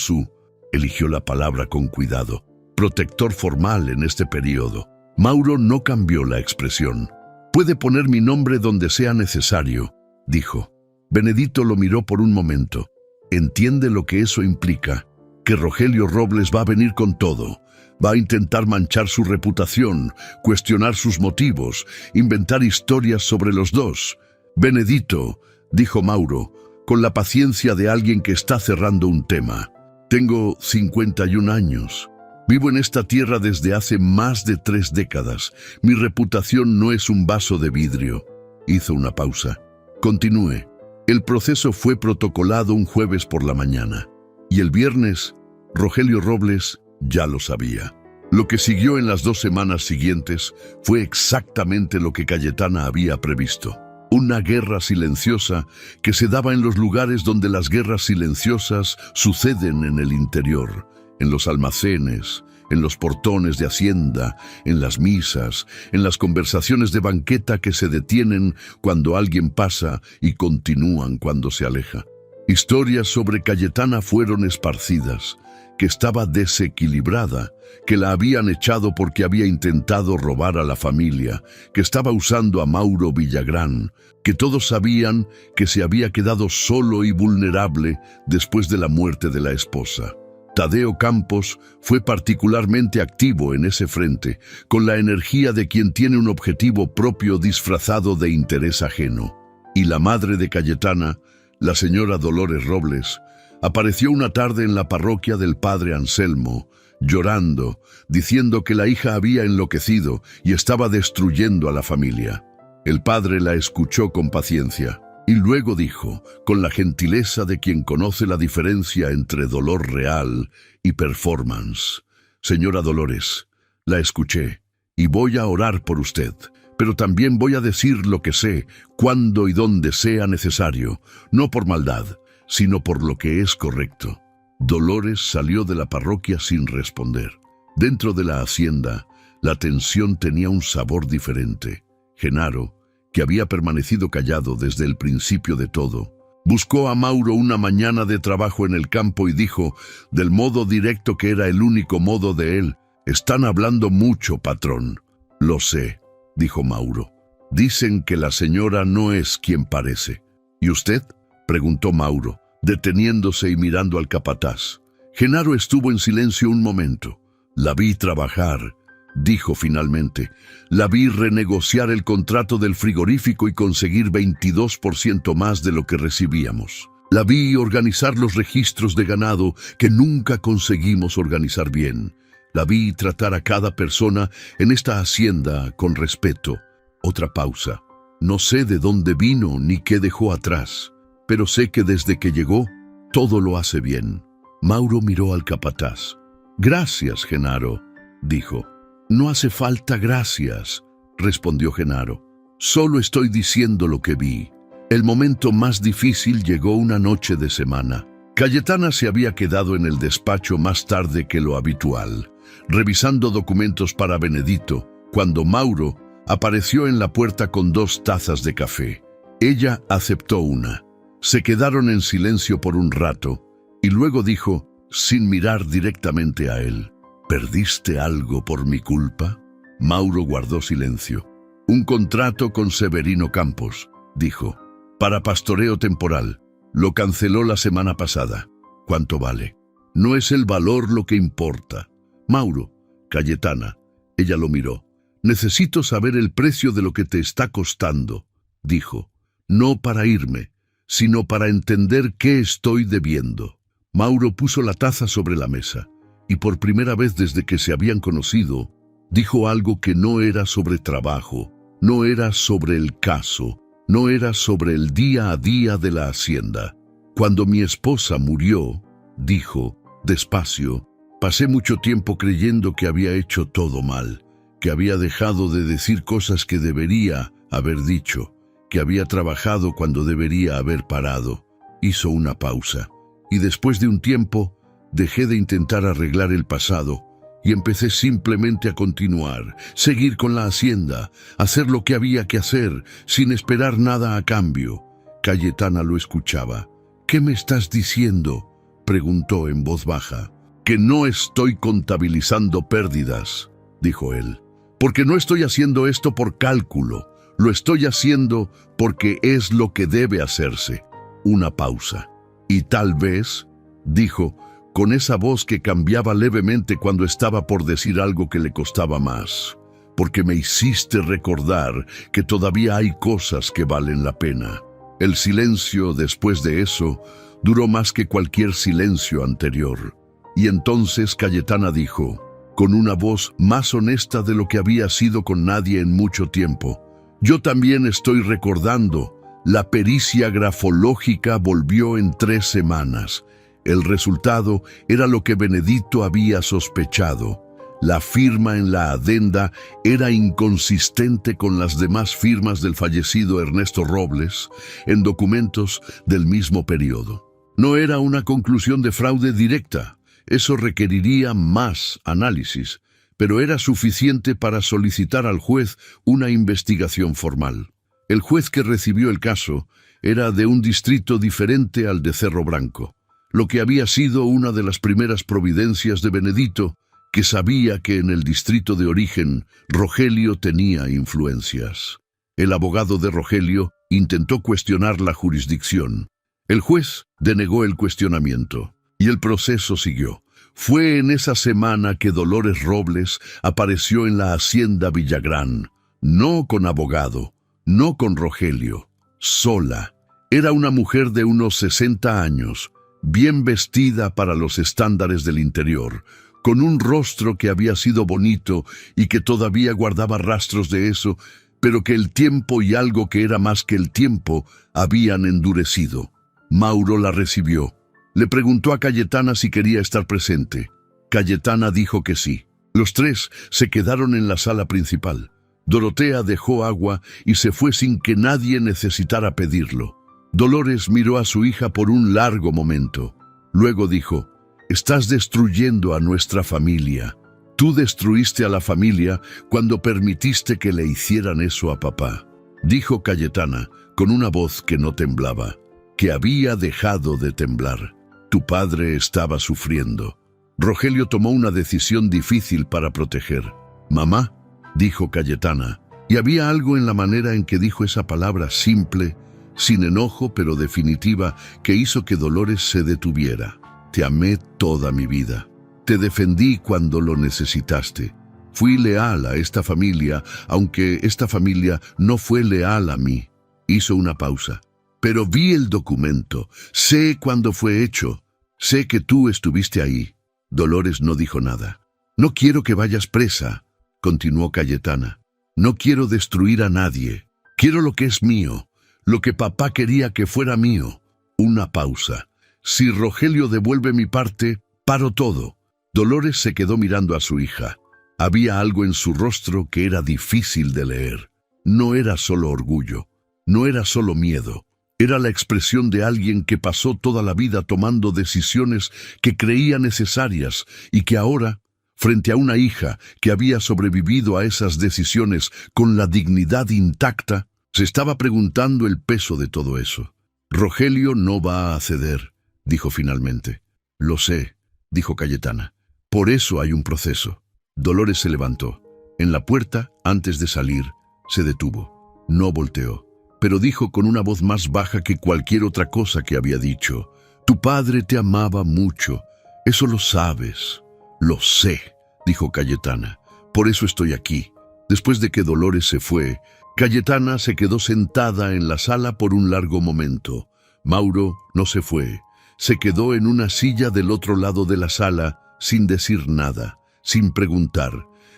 eligió la palabra con cuidado, protector formal en este periodo. Mauro no cambió la expresión. Puede poner mi nombre donde sea necesario, dijo. Benedito lo miró por un momento. ¿Entiende lo que eso implica? Que Rogelio Robles va a venir con todo. Va a intentar manchar su reputación, cuestionar sus motivos, inventar historias sobre los dos. Benedito, dijo Mauro, con la paciencia de alguien que está cerrando un tema. Tengo 51 años. Vivo en esta tierra desde hace más de 3 décadas. Mi reputación no es un vaso de vidrio. Hizo una pausa. Continúe. El proceso fue protocolado un jueves por la mañana. Y el viernes, Rogelio Robles ya lo sabía. Lo que siguió en las 2 semanas siguientes fue exactamente lo que Cayetana había previsto. Una guerra silenciosa que se daba en los lugares donde las guerras silenciosas suceden en el interior. En los almacenes, en los portones de hacienda, en las misas, en las conversaciones de banqueta que se detienen cuando alguien pasa y continúan cuando se aleja. Historias sobre Cayetana fueron esparcidas, que estaba desequilibrada, que la habían echado porque había intentado robar a la familia, que estaba usando a Mauro Villagrán, que todos sabían que se había quedado solo y vulnerable después de la muerte de la esposa. Tadeo Campos fue particularmente activo en ese frente, con la energía de quien tiene un objetivo propio disfrazado de interés ajeno. Y la madre de Cayetana, la señora Dolores Robles, apareció una tarde en la parroquia del padre Anselmo, llorando, diciendo que la hija había enloquecido y estaba destruyendo a la familia. El padre la escuchó con paciencia. Y luego dijo, con la gentileza de quien conoce la diferencia entre dolor real y performance: Señora Dolores, la escuché y voy a orar por usted, pero también voy a decir lo que sé, cuando y donde sea necesario, no por maldad, sino por lo que es correcto. Dolores salió de la parroquia sin responder. Dentro de la hacienda, la tensión tenía un sabor diferente. Genaro, que había permanecido callado desde el principio de todo, buscó a Mauro una mañana de trabajo en el campo y dijo, del modo directo que era el único modo de él: «Están hablando mucho, patrón». «Lo sé», dijo Mauro. «Dicen que la señora no es quien parece». «¿Y usted?», preguntó Mauro, deteniéndose y mirando al capataz. Genaro estuvo en silencio un momento. «La vi trabajar», dijo finalmente. «La vi renegociar el contrato del frigorífico y conseguir 22% más de lo que recibíamos. La vi organizar los registros de ganado que nunca conseguimos organizar bien. La vi tratar a cada persona en esta hacienda con respeto. Otra pausa. No sé de dónde vino ni qué dejó atrás, pero sé que desde que llegó, todo lo hace bien. Mauro miró al capataz. «Gracias, Genaro», dijo. «No hace falta gracias», respondió Genaro. «Solo estoy diciendo lo que vi». El momento más difícil llegó una noche de semana. Cayetana se había quedado en el despacho más tarde que lo habitual, revisando documentos para Benedito, cuando Mauro apareció en la puerta con 2 tazas de café. Ella aceptó una. Se quedaron en silencio por un rato, y luego dijo, sin mirar directamente a él, «¿Perdiste algo por mi culpa?» Mauro guardó silencio. «Un contrato con Severino Campos», dijo, «para pastoreo temporal. Lo canceló la semana pasada. ¿Cuánto vale?» «No es el valor lo que importa». «Mauro, Cayetana», ella lo miró, «necesito saber el precio de lo que te está costando», dijo, «no para irme, sino para entender qué estoy debiendo». Mauro puso la taza sobre la mesa, y por primera vez desde que se habían conocido, dijo algo que no era sobre trabajo, no era sobre el caso, no era sobre el día a día de la hacienda. «Cuando mi esposa murió», dijo, despacio, «pasé mucho tiempo creyendo que había hecho todo mal, que había dejado de decir cosas que debería haber dicho, que había trabajado cuando debería haber parado». Hizo una pausa, y después de un tiempo, dejé de intentar arreglar el pasado y empecé simplemente a continuar, seguir con la hacienda, hacer lo que había que hacer, sin esperar nada a cambio. Cayetana lo escuchaba. «¿Qué me estás diciendo?», preguntó en voz baja. «Que no estoy contabilizando pérdidas», dijo él, «porque no estoy haciendo esto por cálculo, lo estoy haciendo porque es lo que debe hacerse». Una pausa. «Y tal vez», dijo, con esa voz que cambiaba levemente cuando estaba por decir algo que le costaba más, «porque me hiciste recordar que todavía hay cosas que valen la pena». El silencio después de eso duró más que cualquier silencio anterior. Y entonces Cayetana dijo, con una voz más honesta de lo que había sido con nadie en mucho tiempo, «Yo también estoy recordando. La pericia grafológica volvió en 3 semanas. El resultado era lo que Benedito había sospechado. La firma en la adenda era inconsistente con las demás firmas del fallecido Ernesto Robles en documentos del mismo periodo. No era una conclusión de fraude directa, eso requeriría más análisis, pero era suficiente para solicitar al juez una investigación formal. El juez que recibió el caso era de un distrito diferente al de Cerro Branco, lo que había sido una de las primeras providencias de Benedito, que sabía que en el distrito de origen Rogelio tenía influencias. El abogado de Rogelio intentó cuestionar la jurisdicción. El juez denegó el cuestionamiento y el proceso siguió. Fue en esa semana que Dolores Robles apareció en la hacienda Villagrán, no con abogado, no con Rogelio, sola. Era una mujer de unos 60 años, bien vestida para los estándares del interior, con un rostro que había sido bonito y que todavía guardaba rastros de eso, pero que el tiempo y algo que era más que el tiempo habían endurecido. Mauro la recibió. Le preguntó a Cayetana si quería estar presente. Cayetana dijo que sí. Los 3 se quedaron en la sala principal. Dorotea dejó agua y se fue sin que nadie necesitara pedirlo. Dolores miró a su hija por un largo momento. Luego dijo, «Estás destruyendo a nuestra familia. Tú destruiste a la familia cuando permitiste que le hicieran eso a papá», dijo Cayetana con una voz que no temblaba, que había dejado de temblar. «Tu padre estaba sufriendo». Rogelio tomó una decisión difícil para proteger. «Mamá», dijo Cayetana, y había algo en la manera en que dijo esa palabra simple, sin enojo pero definitiva, que hizo que Dolores se detuviera. «Te amé toda mi vida. Te defendí cuando lo necesitaste. Fui leal a esta familia, aunque esta familia no fue leal a mí». Hizo una pausa. «Pero vi el documento. Sé cuándo fue hecho. Sé que tú estuviste ahí». Dolores no dijo nada. No quiero que vayas presa, continuó Cayetana. No quiero destruir a nadie. Quiero lo que es mío, lo que papá quería que fuera mío. Una pausa. Si Rogelio devuelve mi parte, paro todo. Dolores se quedó mirando a su hija. Había algo en su rostro que era difícil de leer. No era solo orgullo, no era solo miedo. Era la expresión de alguien que pasó toda la vida tomando decisiones que creía necesarias y que ahora, frente a una hija que había sobrevivido a esas decisiones con la dignidad intacta, se estaba preguntando el peso de todo eso. Rogelio no va a ceder, dijo finalmente. Lo sé, dijo Cayetana. Por eso hay un proceso. Dolores se levantó. En la puerta, antes de salir, se detuvo. No volteó, pero dijo con una voz más baja que cualquier otra cosa que había dicho: «Tu padre te amaba mucho. Eso lo sabes». «Lo sé», dijo Cayetana. «Por eso estoy aquí». Después de que Dolores se fue, Cayetana se quedó sentada en la sala por un largo momento. Mauro no se fue. Se quedó en una silla del otro lado de la sala, sin decir nada, sin preguntar,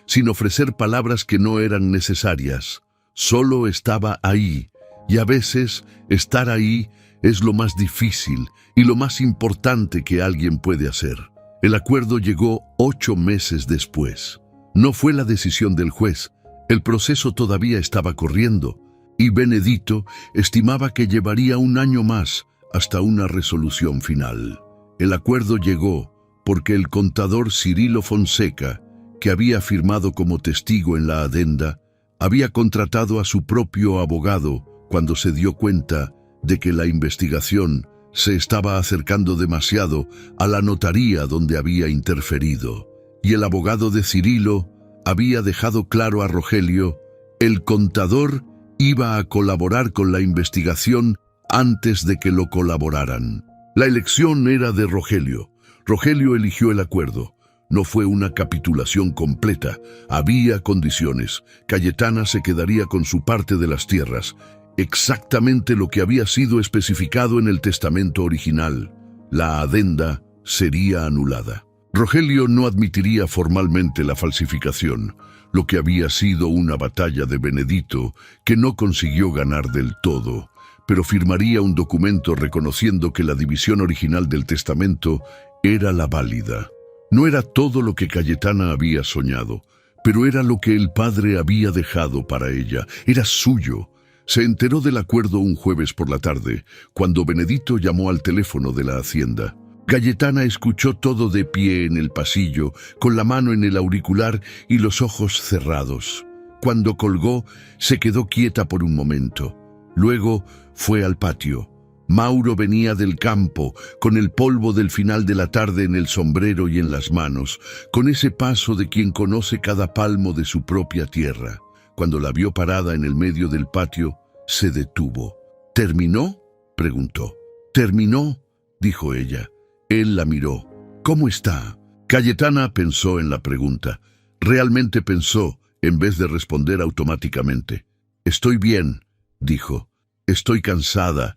sin ofrecer palabras que no eran necesarias. Solo estaba ahí, y a veces estar ahí es lo más difícil y lo más importante que alguien puede hacer. El acuerdo llegó 8 meses después. No fue la decisión del juez. El proceso todavía estaba corriendo, y Benedito estimaba que llevaría 1 año más hasta una resolución final. El acuerdo llegó porque el contador Cirilo Fonseca, que había firmado como testigo en la adenda, había contratado a su propio abogado cuando se dio cuenta de que la investigación se estaba acercando demasiado a la notaría donde había interferido. Y el abogado de Cirilo había dejado claro a Rogelio: el contador iba a colaborar con la investigación antes de que lo colaboraran. La elección era de Rogelio. Rogelio eligió el acuerdo. No fue una capitulación completa. Había condiciones. Cayetana se quedaría con su parte de las tierras, exactamente lo que había sido especificado en el testamento original. La adenda sería anulada. Rogelio no admitiría formalmente la falsificación, lo que había sido una batalla de Benedito que no consiguió ganar del todo, pero firmaría un documento reconociendo que la división original del testamento era la válida. No era todo lo que Cayetana había soñado, pero era lo que el padre había dejado para ella. Era suyo. Se enteró del acuerdo un jueves por la tarde, cuando Benedito llamó al teléfono de la hacienda. Cayetana escuchó todo de pie en el pasillo, con la mano en el auricular y los ojos cerrados. Cuando colgó, se quedó quieta por un momento. Luego fue al patio. Mauro venía del campo, con el polvo del final de la tarde en el sombrero y en las manos, con ese paso de quien conoce cada palmo de su propia tierra. Cuando la vio parada en el medio del patio, se detuvo. «¿Terminó?», preguntó. «¿Terminó?», dijo ella. Él la miró. «¿Cómo está?». Cayetana pensó en la pregunta. Realmente pensó, en vez de responder automáticamente. «Estoy bien», dijo. «Estoy cansada.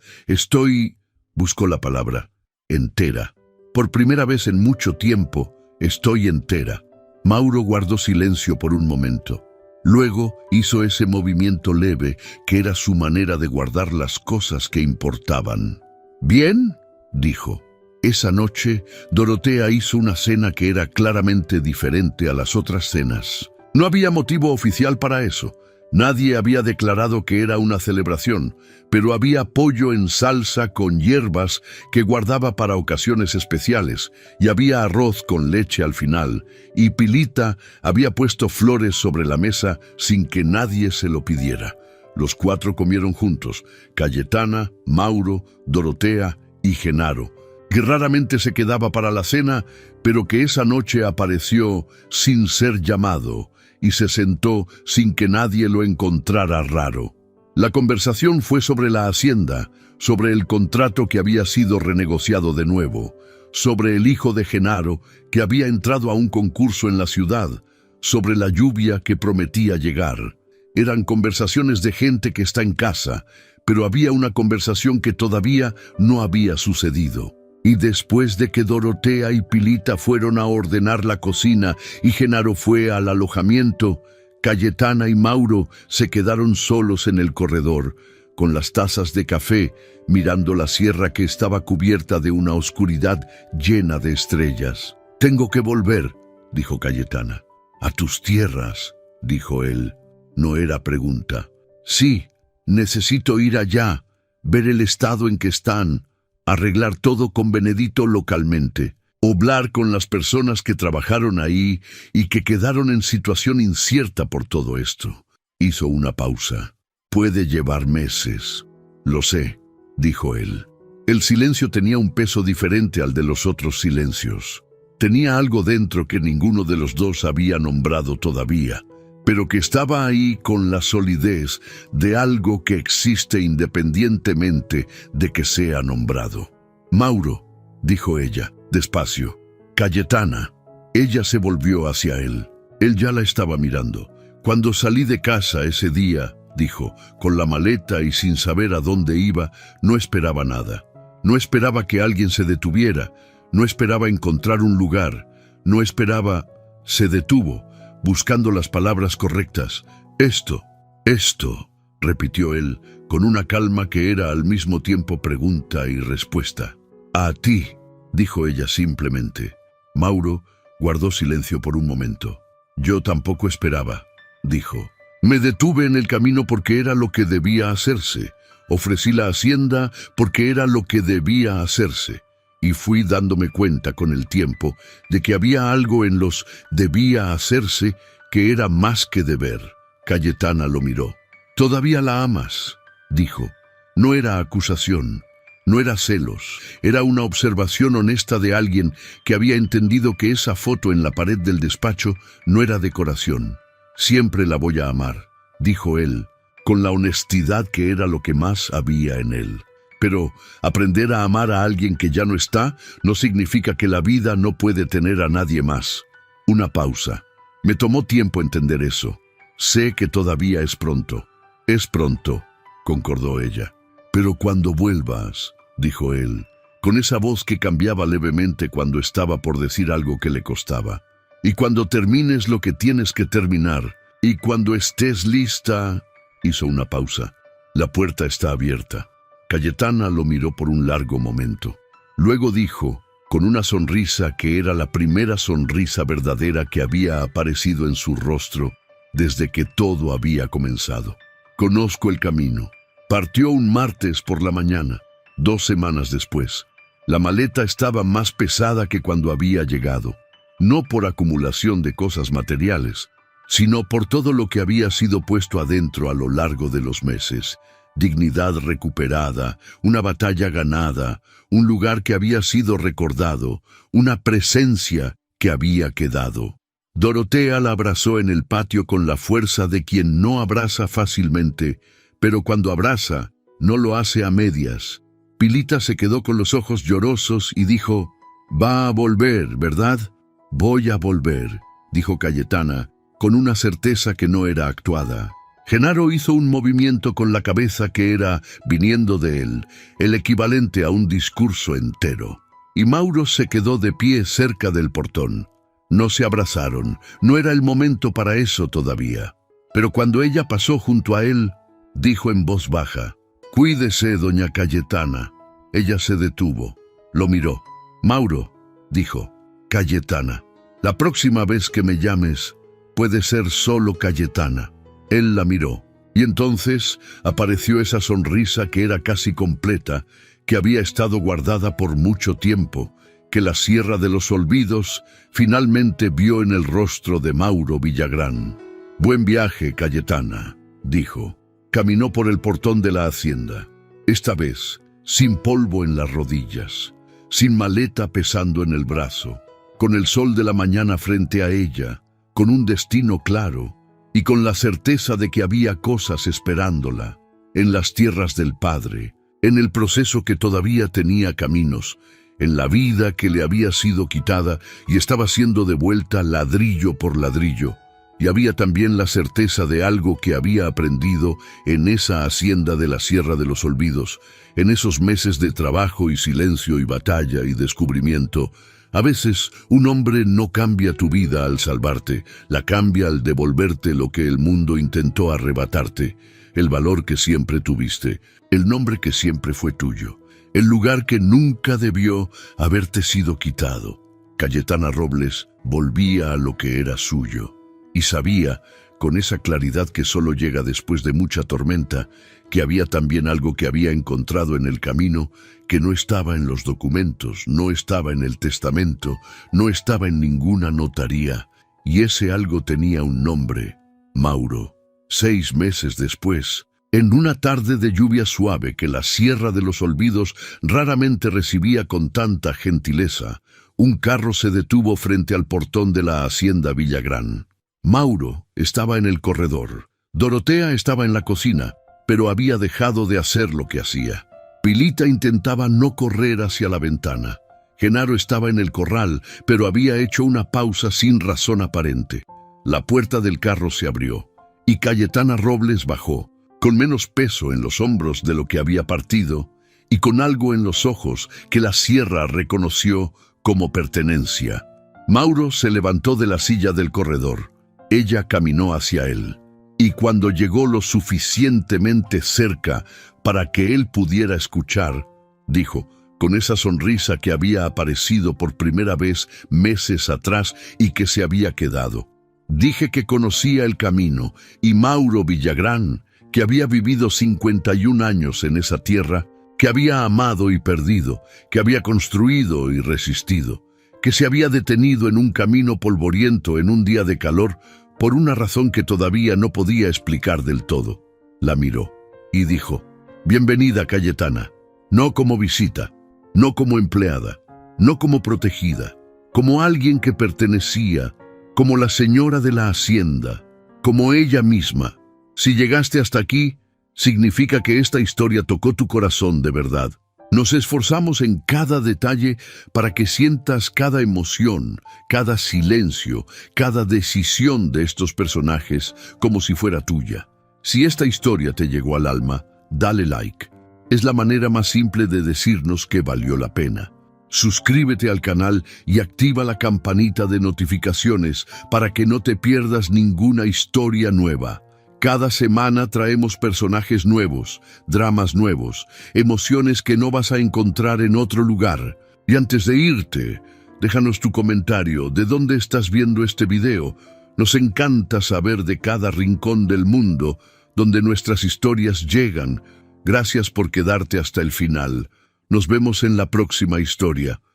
Buscó la palabra. «Entera. Por primera vez en mucho tiempo, estoy entera». Mauro guardó silencio por un momento. Luego hizo ese movimiento leve que era su manera de guardar las cosas que importaban. «¿Bien?», dijo. Esa noche, Dorotea hizo una cena que era claramente diferente a las otras cenas. No había motivo oficial para eso. Nadie había declarado que era una celebración, pero había pollo en salsa con hierbas que guardaba para ocasiones especiales, y había arroz con leche al final, y Pilita había puesto flores sobre la mesa sin que nadie se lo pidiera. Los 4 comieron juntos: Cayetana, Mauro, Dorotea y Genaro, que raramente se quedaba para la cena, pero que esa noche apareció sin ser llamado y se sentó sin que nadie lo encontrara raro. La conversación fue sobre la hacienda, sobre el contrato que había sido renegociado de nuevo, sobre el hijo de Genaro que había entrado a un concurso en la ciudad, sobre la lluvia que prometía llegar. Eran conversaciones de gente que está en casa, pero había una conversación que todavía no había sucedido. Y después de que Dorotea y Pilita fueron a ordenar la cocina y Genaro fue al alojamiento, Cayetana y Mauro se quedaron solos en el corredor, con las tazas de café, mirando la sierra que estaba cubierta de una oscuridad llena de estrellas. «Tengo que volver», dijo Cayetana. «¿A tus tierras?», dijo él. No era pregunta. «Sí, necesito ir allá, ver el estado en que están, arreglar todo con Benedito localmente, hablar con las personas que trabajaron ahí y que quedaron en situación incierta por todo esto». Hizo una pausa. «Puede llevar meses». «Lo sé», dijo él. El silencio tenía un peso diferente al de los otros silencios. Tenía algo dentro que ninguno de los dos había nombrado todavía, pero que estaba ahí con la solidez de algo que existe independientemente de que sea nombrado. «Mauro», dijo ella, despacio. «Cayetana». Ella se volvió hacia él. Él ya la estaba mirando. «Cuando salí de casa ese día», dijo, «con la maleta y sin saber a dónde iba, no esperaba nada. No esperaba que alguien se detuviera. No esperaba encontrar un lugar. No esperaba...». Se detuvo, buscando las palabras correctas. Esto, repitió él, con una calma que era al mismo tiempo pregunta y respuesta. «A ti», dijo ella simplemente. Mauro guardó silencio por un momento. «Yo tampoco esperaba», dijo. «Me detuve en el camino porque era lo que debía hacerse. Ofrecí la hacienda porque era lo que debía hacerse. Y fui dándome cuenta con el tiempo de que había algo en los debía hacerse que era más que deber». Cayetana lo miró. «¿Todavía la amas?», dijo. No era acusación, no era celos, era una observación honesta de alguien que había entendido que esa foto en la pared del despacho no era decoración. «Siempre la voy a amar», dijo él, con la honestidad que era lo que más había en él. Pero aprender a amar a alguien que ya no está no significa que la vida no puede tener a nadie más. Una pausa. Me tomó tiempo entender eso. Sé que todavía es pronto. «Es pronto», concordó ella. «Pero cuando vuelvas», dijo él, con esa voz que cambiaba levemente cuando estaba por decir algo que le costaba. «Y cuando termines lo que tienes que terminar, y cuando estés lista...». Hizo una pausa. «La puerta está abierta». Cayetana lo miró por un largo momento. Luego dijo, con una sonrisa que era la primera sonrisa verdadera que había aparecido en su rostro desde que todo había comenzado: «Conozco el camino». Partió un martes por la mañana, 2 semanas después. La maleta estaba más pesada que cuando había llegado, no por acumulación de cosas materiales, sino por todo lo que había sido puesto adentro a lo largo de los meses. Dignidad recuperada, una batalla ganada, un lugar que había sido recordado, una presencia que había quedado. Dorotea la abrazó en el patio con la fuerza de quien no abraza fácilmente, pero cuando abraza, no lo hace a medias. Pilita se quedó con los ojos llorosos y dijo, «Va a volver, ¿verdad?». «Voy a volver», dijo Cayetana, con una certeza que no era actuada. Genaro hizo un movimiento con la cabeza que era, viniendo de él, el equivalente a un discurso entero. Y Mauro se quedó de pie cerca del portón. No se abrazaron, no era el momento para eso todavía. Pero cuando ella pasó junto a él, dijo en voz baja, «Cuídese, doña Cayetana». Ella se detuvo, lo miró. «Mauro», dijo. «Cayetana. La próxima vez que me llames, puede ser solo Cayetana». Él la miró, y entonces apareció esa sonrisa que era casi completa, que había estado guardada por mucho tiempo, que la Sierra de los Olvidos finalmente vio en el rostro de Mauro Villagrán. «Buen viaje, Cayetana», dijo. Caminó por el portón de la hacienda, esta vez sin polvo en las rodillas, sin maleta pesando en el brazo, con el sol de la mañana frente a ella, con un destino claro, y con la certeza de que había cosas esperándola, en las tierras del Padre, en el proceso que todavía tenía caminos, en la vida que le había sido quitada y estaba siendo devuelta ladrillo por ladrillo, y había también la certeza de algo que había aprendido en esa hacienda de la Sierra de los Olvidos, en esos meses de trabajo y silencio y batalla y descubrimiento. A veces un hombre no cambia tu vida al salvarte, la cambia al devolverte lo que el mundo intentó arrebatarte, el valor que siempre tuviste, el nombre que siempre fue tuyo, el lugar que nunca debió haberte sido quitado. Cayetana Robles volvía a lo que era suyo. Y sabía, con esa claridad que solo llega después de mucha tormenta, que había también algo que había encontrado en el camino, que no estaba en los documentos, no estaba en el testamento, no estaba en ninguna notaría, y ese algo tenía un nombre: Mauro. 6 meses después, en una tarde de lluvia suave que la Sierra de los Olvidos raramente recibía con tanta gentileza, un carro se detuvo frente al portón de la hacienda Villagrán. Mauro estaba en el corredor. Dorotea estaba en la cocina, pero había dejado de hacer lo que hacía. Pilita intentaba no correr hacia la ventana. Genaro estaba en el corral, pero había hecho una pausa sin razón aparente. La puerta del carro se abrió, y Cayetana Robles bajó, con menos peso en los hombros de lo que había partido, y con algo en los ojos que la sierra reconoció como pertenencia. Mauro se levantó de la silla del corredor. Ella caminó hacia él, y cuando llegó lo suficientemente cerca para que él pudiera escuchar, dijo, con esa sonrisa que había aparecido por primera vez meses atrás y que se había quedado: dije que conocía el camino, y Mauro Villagrán, que había vivido 51 años en esa tierra, que había amado y perdido, que había construido y resistido, que se había detenido en un camino polvoriento en un día de calor, por una razón que todavía no podía explicar del todo. La miró y dijo: bienvenida, Cayetana, no como visita, no como empleada, no como protegida, como alguien que pertenecía, como la señora de la hacienda, como ella misma. Si llegaste hasta aquí, significa que esta historia tocó tu corazón de verdad. Nos esforzamos en cada detalle para que sientas cada emoción, cada silencio, cada decisión de estos personajes como si fuera tuya. Si esta historia te llegó al alma, dale like. Es la manera más simple de decirnos que valió la pena. Suscríbete al canal y activa la campanita de notificaciones para que no te pierdas ninguna historia nueva. Cada semana traemos personajes nuevos, dramas nuevos, emociones que no vas a encontrar en otro lugar. Y antes de irte, déjanos tu comentario de dónde estás viendo este video. Nos encanta saber de cada rincón del mundo donde nuestras historias llegan. Gracias por quedarte hasta el final. Nos vemos en la próxima historia.